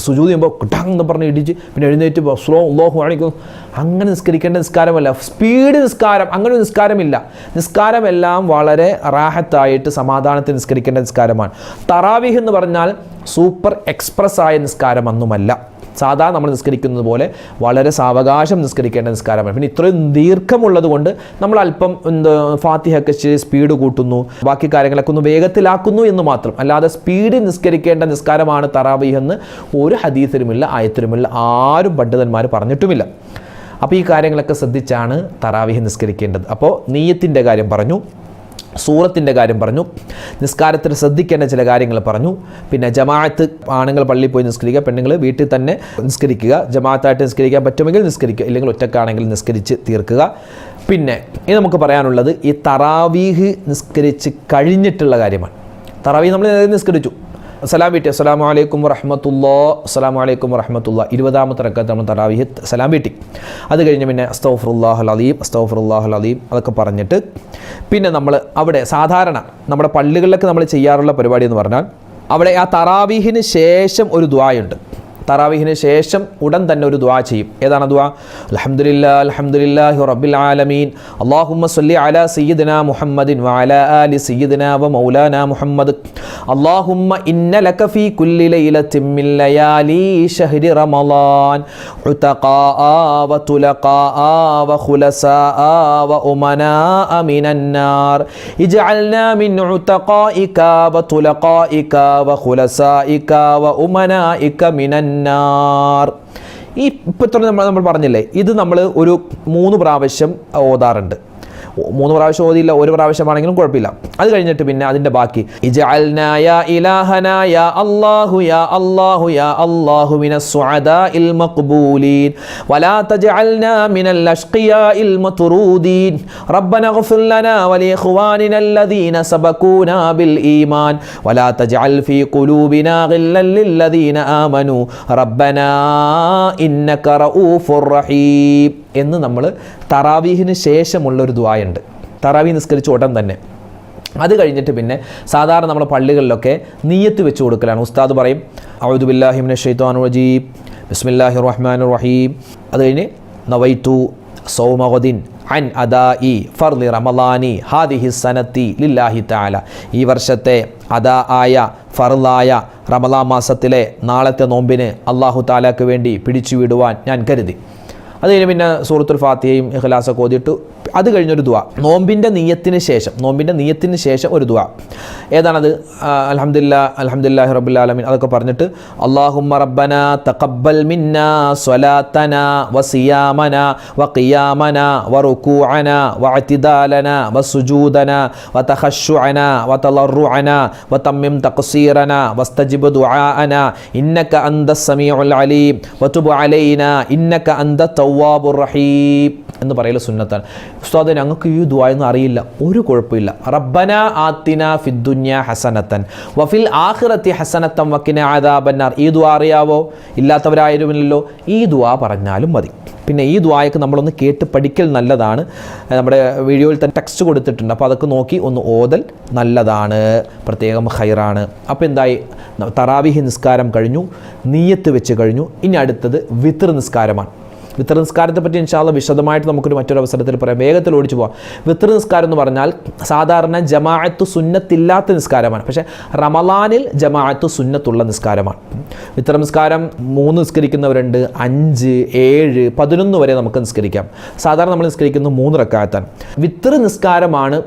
സുജൂദ് ചെയ്യുമ്പോൾ കിട്ടാന്ന് പറഞ്ഞ് ഇടിച്ച് പിന്നെ എഴുന്നേറ്റ് സ്ലോ അല്ലാഹു അലൈക്കും അങ്ങനെ നിസ്കരിക്കേണ്ട നിസ്കാരമല്ല. സ്പീഡ് നിസ്കാരം, അങ്ങനെ ഒരു നിസ്കാരമില്ല. നിസ്കാരമെല്ലാം വളരെ റാഹത്തായിട്ട് സമാധാനത്തിൽ നിസ്കരിക്കേണ്ട നിസ്കാരമാണ്. തറാവീഹ് എന്ന് പറഞ്ഞാൽ സൂപ്പർ എക്സ്പ്രസ് ആയ നിസ്കാരമൊന്നുമല്ല. സാധാരണ നമ്മൾ നിസ്കരിക്കുന്നത് പോലെ വളരെ സാവകാശം നിസ്കരിക്കേണ്ട നിസ്കാരമാണ്. പിന്നെ ഇത്രയും ദീർഘമുള്ളത് കൊണ്ട് നമ്മൾ അല്പം ഫാത്തിഹയൊക്കെ സ്പീഡ് കൂട്ടുന്നു, ബാക്കി കാര്യങ്ങളൊക്കെ ഒന്ന് വേഗത്തിലാക്കുന്നു എന്ന് മാത്രം. അല്ലാതെ സ്പീഡിൽ നിസ്കരിക്കേണ്ട നിസ്കാരമാണ് തറാവീഹ് എന്ന് ഒരു ഹദീസിലുമില്ല, ആയത്തിലുമില്ല, ആരും പണ്ഡിതന്മാർ പറഞ്ഞിട്ടുമില്ല. അപ്പോൾ ഈ കാര്യങ്ങളൊക്കെ ശ്രദ്ധിച്ചാണ് തറാവീഹ് നിസ്കരിക്കേണ്ടത്. അപ്പോൾ നിയ്യത്തിൻ്റെ കാര്യം പറഞ്ഞു, സൂറത്തിൻ്റെ കാര്യം പറഞ്ഞു, നിസ്കാരത്തിൽ ശ്രദ്ധിക്കേണ്ട ചില കാര്യങ്ങൾ പറഞ്ഞു. പിന്നെ ജമാഅത്ത്, ആണുങ്ങൾ പള്ളിയിൽ പോയി നിസ്കരിക്കുക, പെണ്ണുങ്ങൾ വീട്ടിൽ തന്നെ നിസ്കരിക്കുക. ജമാഅത്തായിട്ട് നിസ്കരിക്കാൻ പറ്റുമെങ്കിൽ നിസ്കരിക്കുക, ഇല്ലെങ്കിൽ ഒറ്റക്കാണെങ്കിൽ നിസ്കരിച്ച് തീർക്കുക. പിന്നെ ഇത് നമുക്ക് പറയാനുള്ളത് ഈ തറാവീഹ് നിസ്കരിച്ച് കഴിഞ്ഞിട്ടുള്ള കാര്യമാണ്. തറാവീഹ് നമ്മൾ നിസ്കരിച്ചു, സലാം വീട്ടി, അസ്സലാമു അലൈക്കും വറഹ്മത്തുള്ളാഹി, അസ്സലാമു അലൈക്കും വറഹ്മത്തുള്ളാഹി, 20ാമത്തെ റക്അത്ത് നമ്മൾ തറാവീഹ് സലാം വീട്ടി. അത് കഴിഞ്ഞ് പിന്നെ അസ്തഗ്ഫിറുല്ലാഹൽ അദീം, അസ്തഗ്ഫിറുല്ലാഹൽ അദീം അതൊക്കെ പറഞ്ഞിട്ട് പിന്നെ നമ്മൾ അവിടെ സാധാരണ നമ്മുടെ പള്ളികളിലൊക്കെ നമ്മൾ ചെയ്യാറുള്ള പരിപാടി എന്ന് പറഞ്ഞാൽ അവിടെ ആ തറാവീഹിന് ശേഷം ഒരു ദുആയുണ്ട്. തറാവീഹിന് ശേഷം ഉടൻ തന്നെ ഒരു ദുആ ചെയ്യും. ഏതാണ് ദുആ? അൽഹംദുലില്ലാഹി അൽഹംദുലില്ലാഹി റബ്ബിൽ ആലമീൻ അല്ലാഹുമ്മ സ്വല്ലി അലാ സയ്യിദിനാ മുഹമ്മദിൻ വഅലാ ആലി സയ്യിദിനാ വമൗലാനാ മുഹമ്മദ് അല്ലാഹുമ്മ ഇന്ന ലക ഫീ കുല്ലി ലൈലത്തിൻ മിൻ ലയാലി ശഹ്രി റമളാൻ ഉതഖാ വതുലഖാ വഖുലസാ വഉമനാ മിനൻ നാർ ഇജ്അൽനാ മിൻ ഉതഖാഇക വതുലഖാഇക വഖുലസാഇക വഉമനാഇക മിനൻ നാർ. ഈ ഇപ്പോഴത്തെ നമ്മൾ പറഞ്ഞില്ലേ, ഇത് നമ്മൾ ഒരു 3 പ്രാവശ്യം ഓതാറുണ്ട്. 3 പ്രാവശ്യം ഓതിയില്ല, ഒരു പ്രാവശ്യമാണെങ്കിലും കുഴപ്പമില്ല. അത് കഴിഞ്ഞിട്ട് പിന്നെ അതിൻ്റെ ബാക്കി ഇജഅൽനാ യാ ഇലാഹനാ യാ അല്ലാഹു യാ അല്ലാഹു യാ അല്ലാഹു മിനസ് സുഅദാഇൽ മഖ്ബൂലീൻ വലാ തജഅൽനാ മിനൽ അഷ്ഖിയാഇൽ മത്റൂദീൻ റബ്ബനാ ഗ്ഫിർ ലനാ വലി ഇഖ്വാനിനാ അല്ലദീന സബഖൂനാ ബിൽ ഈമാൻ വലാ തജഅൽ ഫീ ഖുലൂബിനാ ഗില്ലൻ ലില്ലദീന ആമനൂ റബ്ബനാ ഇന്നക റഊഫുർ റഹീം എന്ന് നമ്മൾ തറാവീഹിന് ശേഷമുള്ളൊരു ദുആയുണ്ട്. തറാവീഹ് നിസ്കരിച്ച ഉടൻ തന്നെ. അത് കഴിഞ്ഞിട്ട് പിന്നെ സാധാരണ നമ്മുടെ പള്ളികളിലൊക്കെ നിയ്യത്ത് വെച്ച് കൊടുക്കലാണ്. ഉസ്താദ് പറയും അഊദു ബില്ലാഹി മിനശ് ശൈത്വാനിർ റജീം ബിസ്മില്ലാഹിർ റഹ്മാനിർ റഹീം. അത് കഴിഞ്ഞ് നവൈതു സൗമ ഗദിൻ അൻ അദാഇ ഫർളി റമളാനി ഹാദിഹി സനത്തി ലില്ലാഹി തആല. ഈ വർഷത്തെ അദാ ആയ ഫർളായ റമളാൻ മാസത്തിലെ നാളത്തെ നോമ്പിന് അല്ലാഹു തആലക്ക് വേണ്ടി പിടിച്ചുവിടുവാൻ ഞാൻ കരുതി. അത് കഴിഞ്ഞ് പിന്നെ സൂറത്തുൽ ഫാത്തിഹയും ഇഖ്ലാസൊക്കെ ഓതിയിട്ട് അത് കഴിഞ്ഞൊരു ദുആ നോമ്പിൻ്റെ നിയ്യത്തിന് ശേഷം ഒരു ദുആ. ഏതാണത്? അൽഹംദുലില്ലാഹി റബ്ബിൽ ആലമീൻ അതൊക്കെ പറഞ്ഞിട്ട് അല്ലാഹുമ്മ റബ്ബനാ തഖബ്ബൽ മിന്നാ സ്വലാത്തനാ വസിയാമനാ വഖിയാമനാ വറുകൂഅനാ വഅതിദാലനാ വസുജൂദനാ വതഖശുഅനാ വതളറുഅനാ വതമ്മിം തഖ്സീറനാ വസ്തജിബ് ദുആഅനാ ഇന്നക അന്തസ് സമീഉൽ അലീം വതുബ് അലൈനാ ഇന്നക അന്തത് തവ്വാബുർ റഹീം എന്ന് പറയൽ സുന്നത്താണ്. ഉസ്താദേ ഞങ്ങൾക്ക് ഈ ദുആ ഒന്നും അറിയില്ല. ഒരു കുഴപ്പമില്ല. റബ്ബന ആത്തിന ഫിദ്ദുന്യ ഹസനത്തൻ വഫിൽ ആഖിറത്തി ഹസനത്തൻ വഖിന അദാബന്നാർ. ഈ ദുആ അറിയാവോ? ഇല്ലാത്തവരായിരുന്നില്ലല്ലോ. ഈ ദുആ പറഞ്ഞാലും മതി. പിന്നെ ഈ ദുആയൊക്കെ നമ്മളൊന്ന് കേട്ട് പഠിക്കൽ നല്ലതാണ്. നമ്മുടെ വീഡിയോയിൽ തന്നെ ടെക്സ്റ്റ് കൊടുത്തിട്ടുണ്ട്. അപ്പോൾ അതൊക്കെ നോക്കി ഒന്ന് ഓതൽ നല്ലതാണ്, പ്രത്യേകം ഖൈറാണ്. അപ്പോൾ എന്തായി, തറാവീഹ് നിസ്കാരം കഴിഞ്ഞു, നിയ്യത്ത് വെച്ച് കഴിഞ്ഞു. ഇനി അടുത്തത് വിത്ർ നിസ്കാരമാണ്. വിത്ർ നിസ്കാരത്തെ പറ്റി ഇൻഷാ അല്ലാഹ് വിശദമായിട്ട് നമുക്കൊരു മറ്റൊരു അവസരത്തിൽ പറയാം. വേഗത്തിൽ ഓടിച്ചു പോകാം. വിത്ർ നിസ്കാരം എന്ന് പറഞ്ഞാൽ സാധാരണ ജമാഅത്ത് സുന്നത്തില്ലാത്ത നിസ്കാരമാണ്. പക്ഷേ റമളാനിൽ ജമാഅത്ത് സുന്നത്തുള്ള നിസ്കാരമാണ്. വിത്ർ നിസ്കാരം 3 നിസ്കരിക്കുന്നവരുണ്ട്, 5, 7, 11 വരെ നമുക്ക് നിസ്കരിക്കാം. സാധാരണ നമ്മൾ നിസ്കരിക്കുന്നത് 3 റക്അത്താണ്. വിത്ർ നിസ്കാരമാണ്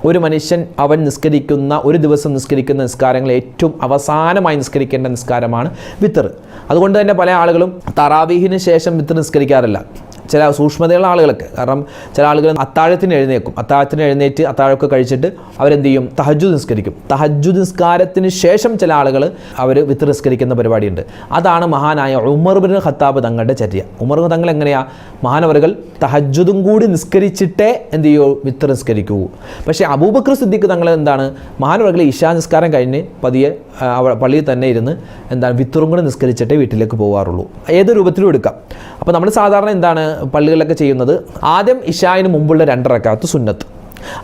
ഒരു മനുഷ്യൻ അവൻ നിസ്കരിക്കുന്ന, ഒരു ദിവസം നിസ്കരിക്കുന്ന നിസ്കാരങ്ങൾ ഏറ്റവും അവസാനമായി നിസ്കരിക്കേണ്ട നിസ്കാരമാണ് വിത്ർ. അതുകൊണ്ട് തന്നെ പല ആളുകളും തറാവീഹിന് ശേഷം വിത്ർ നിസ്കരിക്കാറില്ല. ചില സൂക്ഷ്മതയുള്ള ആളുകൾക്ക്. കാരണം ചില ആളുകൾ അത്താഴത്തിന് എഴുന്നേറ്റ് അത്താഴമൊക്കെ കഴിച്ചിട്ട് അവരെന്ത് ചെയ്യും, തഹജ്ജുദ് നിസ്കരിക്കും. തഹജ്ജുദ് നിസ്കാരത്തിന് ശേഷം ചില ആളുകൾ അവർ വിത്ർ നിസ്കരിക്കുന്ന പരിപാടിയുണ്ട്. അതാണ് മഹാനായ ഉമർ ഇബ്നു ഖത്താബ് തങ്ങളുടെ ചര്യ. ഉമർ തങ്ങൾ എങ്ങനെയാ, മഹാനവറുകൾ തഹജ്ജുദും കൂടി നിസ്കരിച്ചിട്ടേ എന്ത് ചെയ്യൂ, വിത്ർ നിസ്കരിക്കൂ. പക്ഷേ അബൂബക്കർ സിദ്ദീഖ് തങ്ങൾ എന്താണ്, മഹാനവറുകൾ ഇശാ നിസ്കാരം കഴിഞ്ഞ് പതിയെ പള്ളിയിൽ തന്നെ ഇരുന്ന് എന്താണ് വിത്റും കൂടി നിസ്കരിച്ചിട്ടേ വീട്ടിലേക്ക് പോകാറുള്ളൂ. ഏത് രൂപത്തിലും എടുക്കാം. അപ്പോൾ നമ്മൾ സാധാരണ എന്താണ് പള്ളികളിലൊക്കെ ചെയ്യുന്നത്, ആദ്യം ഇശായിന് മുമ്പുള്ള 2 റക്അത്ത് സുന്നത്ത്,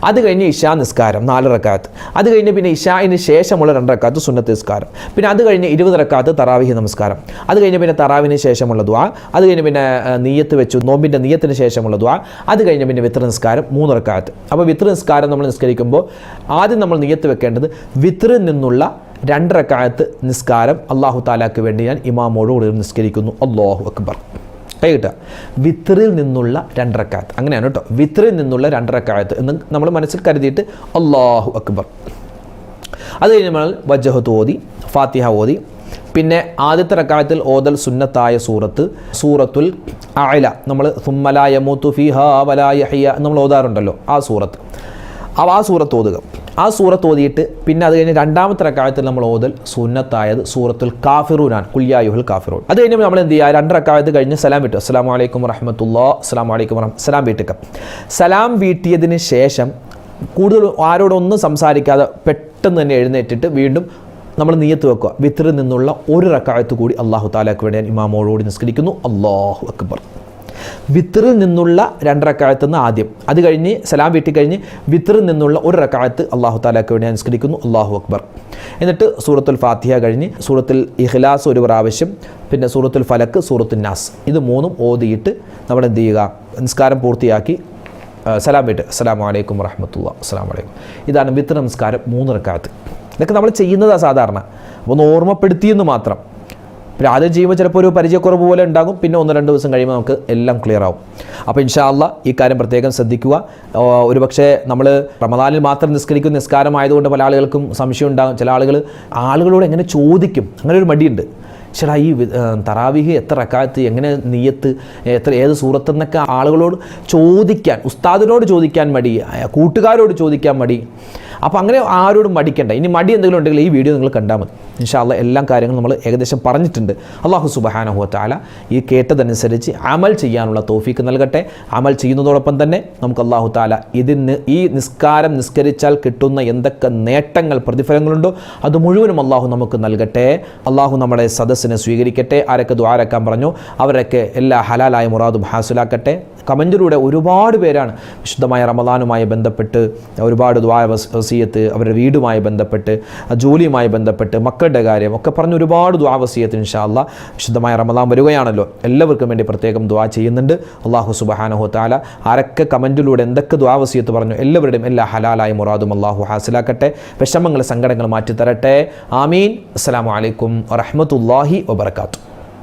അത് കഴിഞ്ഞ് ഇശാ നിസ്കാരം 4 റക്അത്ത്, അത് കഴിഞ്ഞ് പിന്നെ ഇശായിന് ശേഷമുള്ള 2 റക്അത്ത് സുന്നത്ത് നിസ്കാരം, പിന്നെ അത് കഴിഞ്ഞ് 20 റക്അത്ത് തറാവീഹ് നമസ്കാരം, അത് കഴിഞ്ഞ് പിന്നെ തറാവിന് ശേഷമുള്ള ദുആ, അത് കഴിഞ്ഞ് പിന്നെ നിയ്യത്ത് വെച്ചു നോമ്പിൻ്റെ നിയ്യത്തിന് ശേഷമുള്ള ദുആ, അത് കഴിഞ്ഞ് പിന്നെ വിത്ർ നിസ്കാരം 3 റക്അത്ത്. അപ്പോൾ വിത്ർ നിസ്കാരം നമ്മൾ നിസ്കരിക്കുമ്പോൾ ആദ്യം നമ്മൾ നിയ്യത്ത് വെക്കേണ്ടത് വിത്റിൽ നിന്നുള്ള 2 റക്അത്ത് നിസ്കാരം അല്ലാഹു തആലാക്ക് വേണ്ടി ഞാൻ ഇമാമോടുകൂടി നിസ്കരിക്കുന്നു. അല്ലാഹു അക്ബർ. കിട്ടുക വിത്റിൽ നിന്നുള്ള 2 റക്അത്ത്, അങ്ങനെയാണ് കേട്ടോ. വിത്റിൽ നിന്നുള്ള 2 റക്അത്ത് എന്ന് നമ്മൾ മനസ്സിൽ കരുതിയിട്ട് അല്ലാഹു അക്ബർ. അത് കഴിഞ്ഞ് നമ്മൾ വജ്ഹത്ത് ഓതി, ഫാത്തിഹ ഓതി, പിന്നെ ആദ്യത്തെ റക്അത്തിൽ ഓതൽ സുന്നത്തായ സൂറത്തുൽ അഅല, നമ്മൾ സുമ്മ ലാ യമൂതു ഫീഹാ വലാ യഹ്യ നമ്മൾ ഓതാറുണ്ടല്ലോ, ആ സൂറത്ത് ഓതുക. ആ സൂറത്ത് ഓതിയിട്ട് പിന്നെ അത് കഴിഞ്ഞ് 2ാമത്തെ റക്അത്തിൽ നമ്മൾ ഓതൽ സുന്നത്തായത് സൂറത്തുൽ കാഫിറൂനാണ്, ഖുൽ യാ അയ്യുഹൽ കാഫിറൂൻ. അത് കഴിഞ്ഞ് നമ്മൾ എന്ത് ചെയ്യുക, 2 റക്അത്ത് കഴിഞ്ഞ് സലാം വീട്ടുക. അസ്സലാമു അലൈക്കും വറഹ്മത്തുള്ളാഹി, അസ്സലാമു അലൈക്കും സലാം വീട്ടുക. സലാം വീട്ടിയതിന് ശേഷം കൂടുതൽ ആരോടൊന്നും സംസാരിക്കാതെ പെട്ടെന്ന് തന്നെ എഴുന്നേറ്റിട്ട് വീണ്ടും നമ്മൾ നിയ്യത്ത് വെക്കുക. വിത്റിൽ നിന്നുള്ള 1 റക്അത്ത് കൂടി അല്ലാഹു തആലക്ക് വേണ്ടി ഞാൻ ഇമാമോടുകൂടി നിസ്കരിക്കുന്നു. അല്ലാഹു അക്ബർ. വിത്റിൽ നിന്നുള്ള 2 റക്അത്ത് എന്ന് ആദ്യം, അത് കഴിഞ്ഞ് സലാം വീട്ടി കഴിഞ്ഞ് വിത്റിൽ നിന്നുള്ള 1 റക്അത്ത് അല്ലാഹു തആലക്ക് വേണ്ടി ഞാൻ നിസ്കരിക്കുന്നു. അല്ലാഹു അക്ബർ. എന്നിട്ട് സൂറത്തുൽ ഫാത്തിഹ കഴിഞ്ഞ് സൂറത്തുൽ ഇഖ്ലാസ് 1 പ്രാവശ്യം, പിന്നെ സൂറത്തുൽ ഫലക്ക്, സൂറത്തുൽ നാസ്, ഇത് 3ഉം ഓതിയിട്ട് നമ്മൾ എന്ത് ചെയ്യുക, നിസ്കാരം പൂർത്തിയാക്കി സലാം വീട്ട് അസ്സലാമു അലൈക്കും വറഹ്മത്തുള്ളാഹി, അസ്സലാമു അലൈക്കും. ഇതാണ് വിത്ർ നമസ്കാരം 3 റക്അത്ത്. ഇതൊക്കെ നമ്മൾ ചെയ്യുന്നതാണ് സാധാരണ, ഒന്ന് ഓർമ്മപ്പെടുത്തിയെന്ന് മാത്രം. പിന്നെ ആദ്യം ചെയ്യുമ്പോൾ ചിലപ്പോൾ ഒരു പരിചയക്കുറവ് പോലെ ഉണ്ടാകും, പിന്നെ 1-2 ദിവസം കഴിയുമ്പോൾ നമുക്ക് എല്ലാം ക്ലിയർ ആവും. അപ്പോൾ ഇൻഷാ അല്ലാഹ് ഈ കാര്യം പ്രത്യേകം ശ്രദ്ധിക്കുക. ഒരുപക്ഷെ നമ്മൾ റമദാനിൽ മാത്രം നിസ്കരിക്കുന്ന നിസ്കാരമായതുകൊണ്ട് പല ആളുകൾക്കും സംശയം ഉണ്ടാകും. ചില ആളുകളോട് എങ്ങനെ ചോദിക്കും, അങ്ങനെ ഒരു മടിയുണ്ട്. ചേട്ടാ ഈ തറാവീഹ് എത്ര റക്അത്ത്, എങ്ങനെ നിയ്യത്ത്, ഏത് സൂറത്തെന്നൊക്കെ ആളുകളോട് ചോദിക്കാൻ, ഉസ്താദിനോട് ചോദിക്കാൻ മടി, കൂട്ടുകാരോട് ചോദിക്കാൻ മടി. അപ്പോൾ അങ്ങനെ ആരോടും മടിക്കണ്ട. ഇനി മടി എന്തെങ്കിലും ഉണ്ടെങ്കിൽ ഈ വീഡിയോ നിങ്ങൾ കണ്ടാൽ മതി. ഇൻഷാ അല്ലാഹ് എല്ലാ കാര്യങ്ങളും നമ്മൾ ഏകദേശം പറഞ്ഞിട്ടുണ്ട്. അല്ലാഹു സുബ്ഹാനഹു വ തആല ഈ കേട്ടതനുസരിച്ച് അമൽ ചെയ്യാനുള്ള തൗഫീക്ക് നൽകട്ടെ. അമൽ ചെയ്യുന്നതോടൊപ്പം തന്നെ നമുക്ക് അല്ലാഹു തആല ഈ നിസ്കാരം നിസ്കരിച്ചാൽ കിട്ടുന്ന എന്തൊക്കെ നേട്ടങ്ങൾ, പ്രതിഫലങ്ങളുണ്ടോ അത് മുഴുവനും അല്ലാഹു നമുക്ക് നൽകട്ടെ. അല്ലാഹു നമ്മുടെ സദസ്സിനെ സ്വീകരിക്കട്ടെ. ആരൊക്കെ ദുആ ഇറക്കാൻ പറഞ്ഞു അവരൊക്കെ എല്ലാ ഹലാലായ മുറാദും ഹാസിലാക്കട്ടെ. കമൻറ്റിലൂടെ ഒരുപാട് പേരാണ് വിശുദ്ധമായ റമദാനുമായി ബന്ധപ്പെട്ട് ഒരുപാട് ദുആ വസിയത്ത്, അവരുടെ വീടുമായി ബന്ധപ്പെട്ട്, ജോലിയുമായി ബന്ധപ്പെട്ട്, മക്കളുടെ കാര്യം ഒക്കെ പറഞ്ഞ് ഒരുപാട് ദുആ വസിയത്ത് ഇൻഷാ അല്ലാഹ്. വിശുദ്ധമായ റമദാൻ വരികയാണല്ലോ, എല്ലാവർക്കും വേണ്ടി പ്രത്യേകം ദുആ ചെയ്യുന്നുണ്ട്. അല്ലാഹു സുബ്ഹാനഹു വ തആല ആരൊക്കെ കമൻറ്റിലൂടെ എന്തൊക്കെ ദുആ വസിയത്ത് പറഞ്ഞു എല്ലാവരുടെയും എല്ലാ ഹലാലായ മുറാദും അല്ലാഹു ഹാസിലാക്കട്ടെ. വിഷമങ്ങൾ, സങ്കടങ്ങൾ മാറ്റി തരട്ടെ. ആമീൻ. അസ്സലാമു അലൈക്കും വറഹ്മത്തുള്ളാഹി വബറകാതുഹു.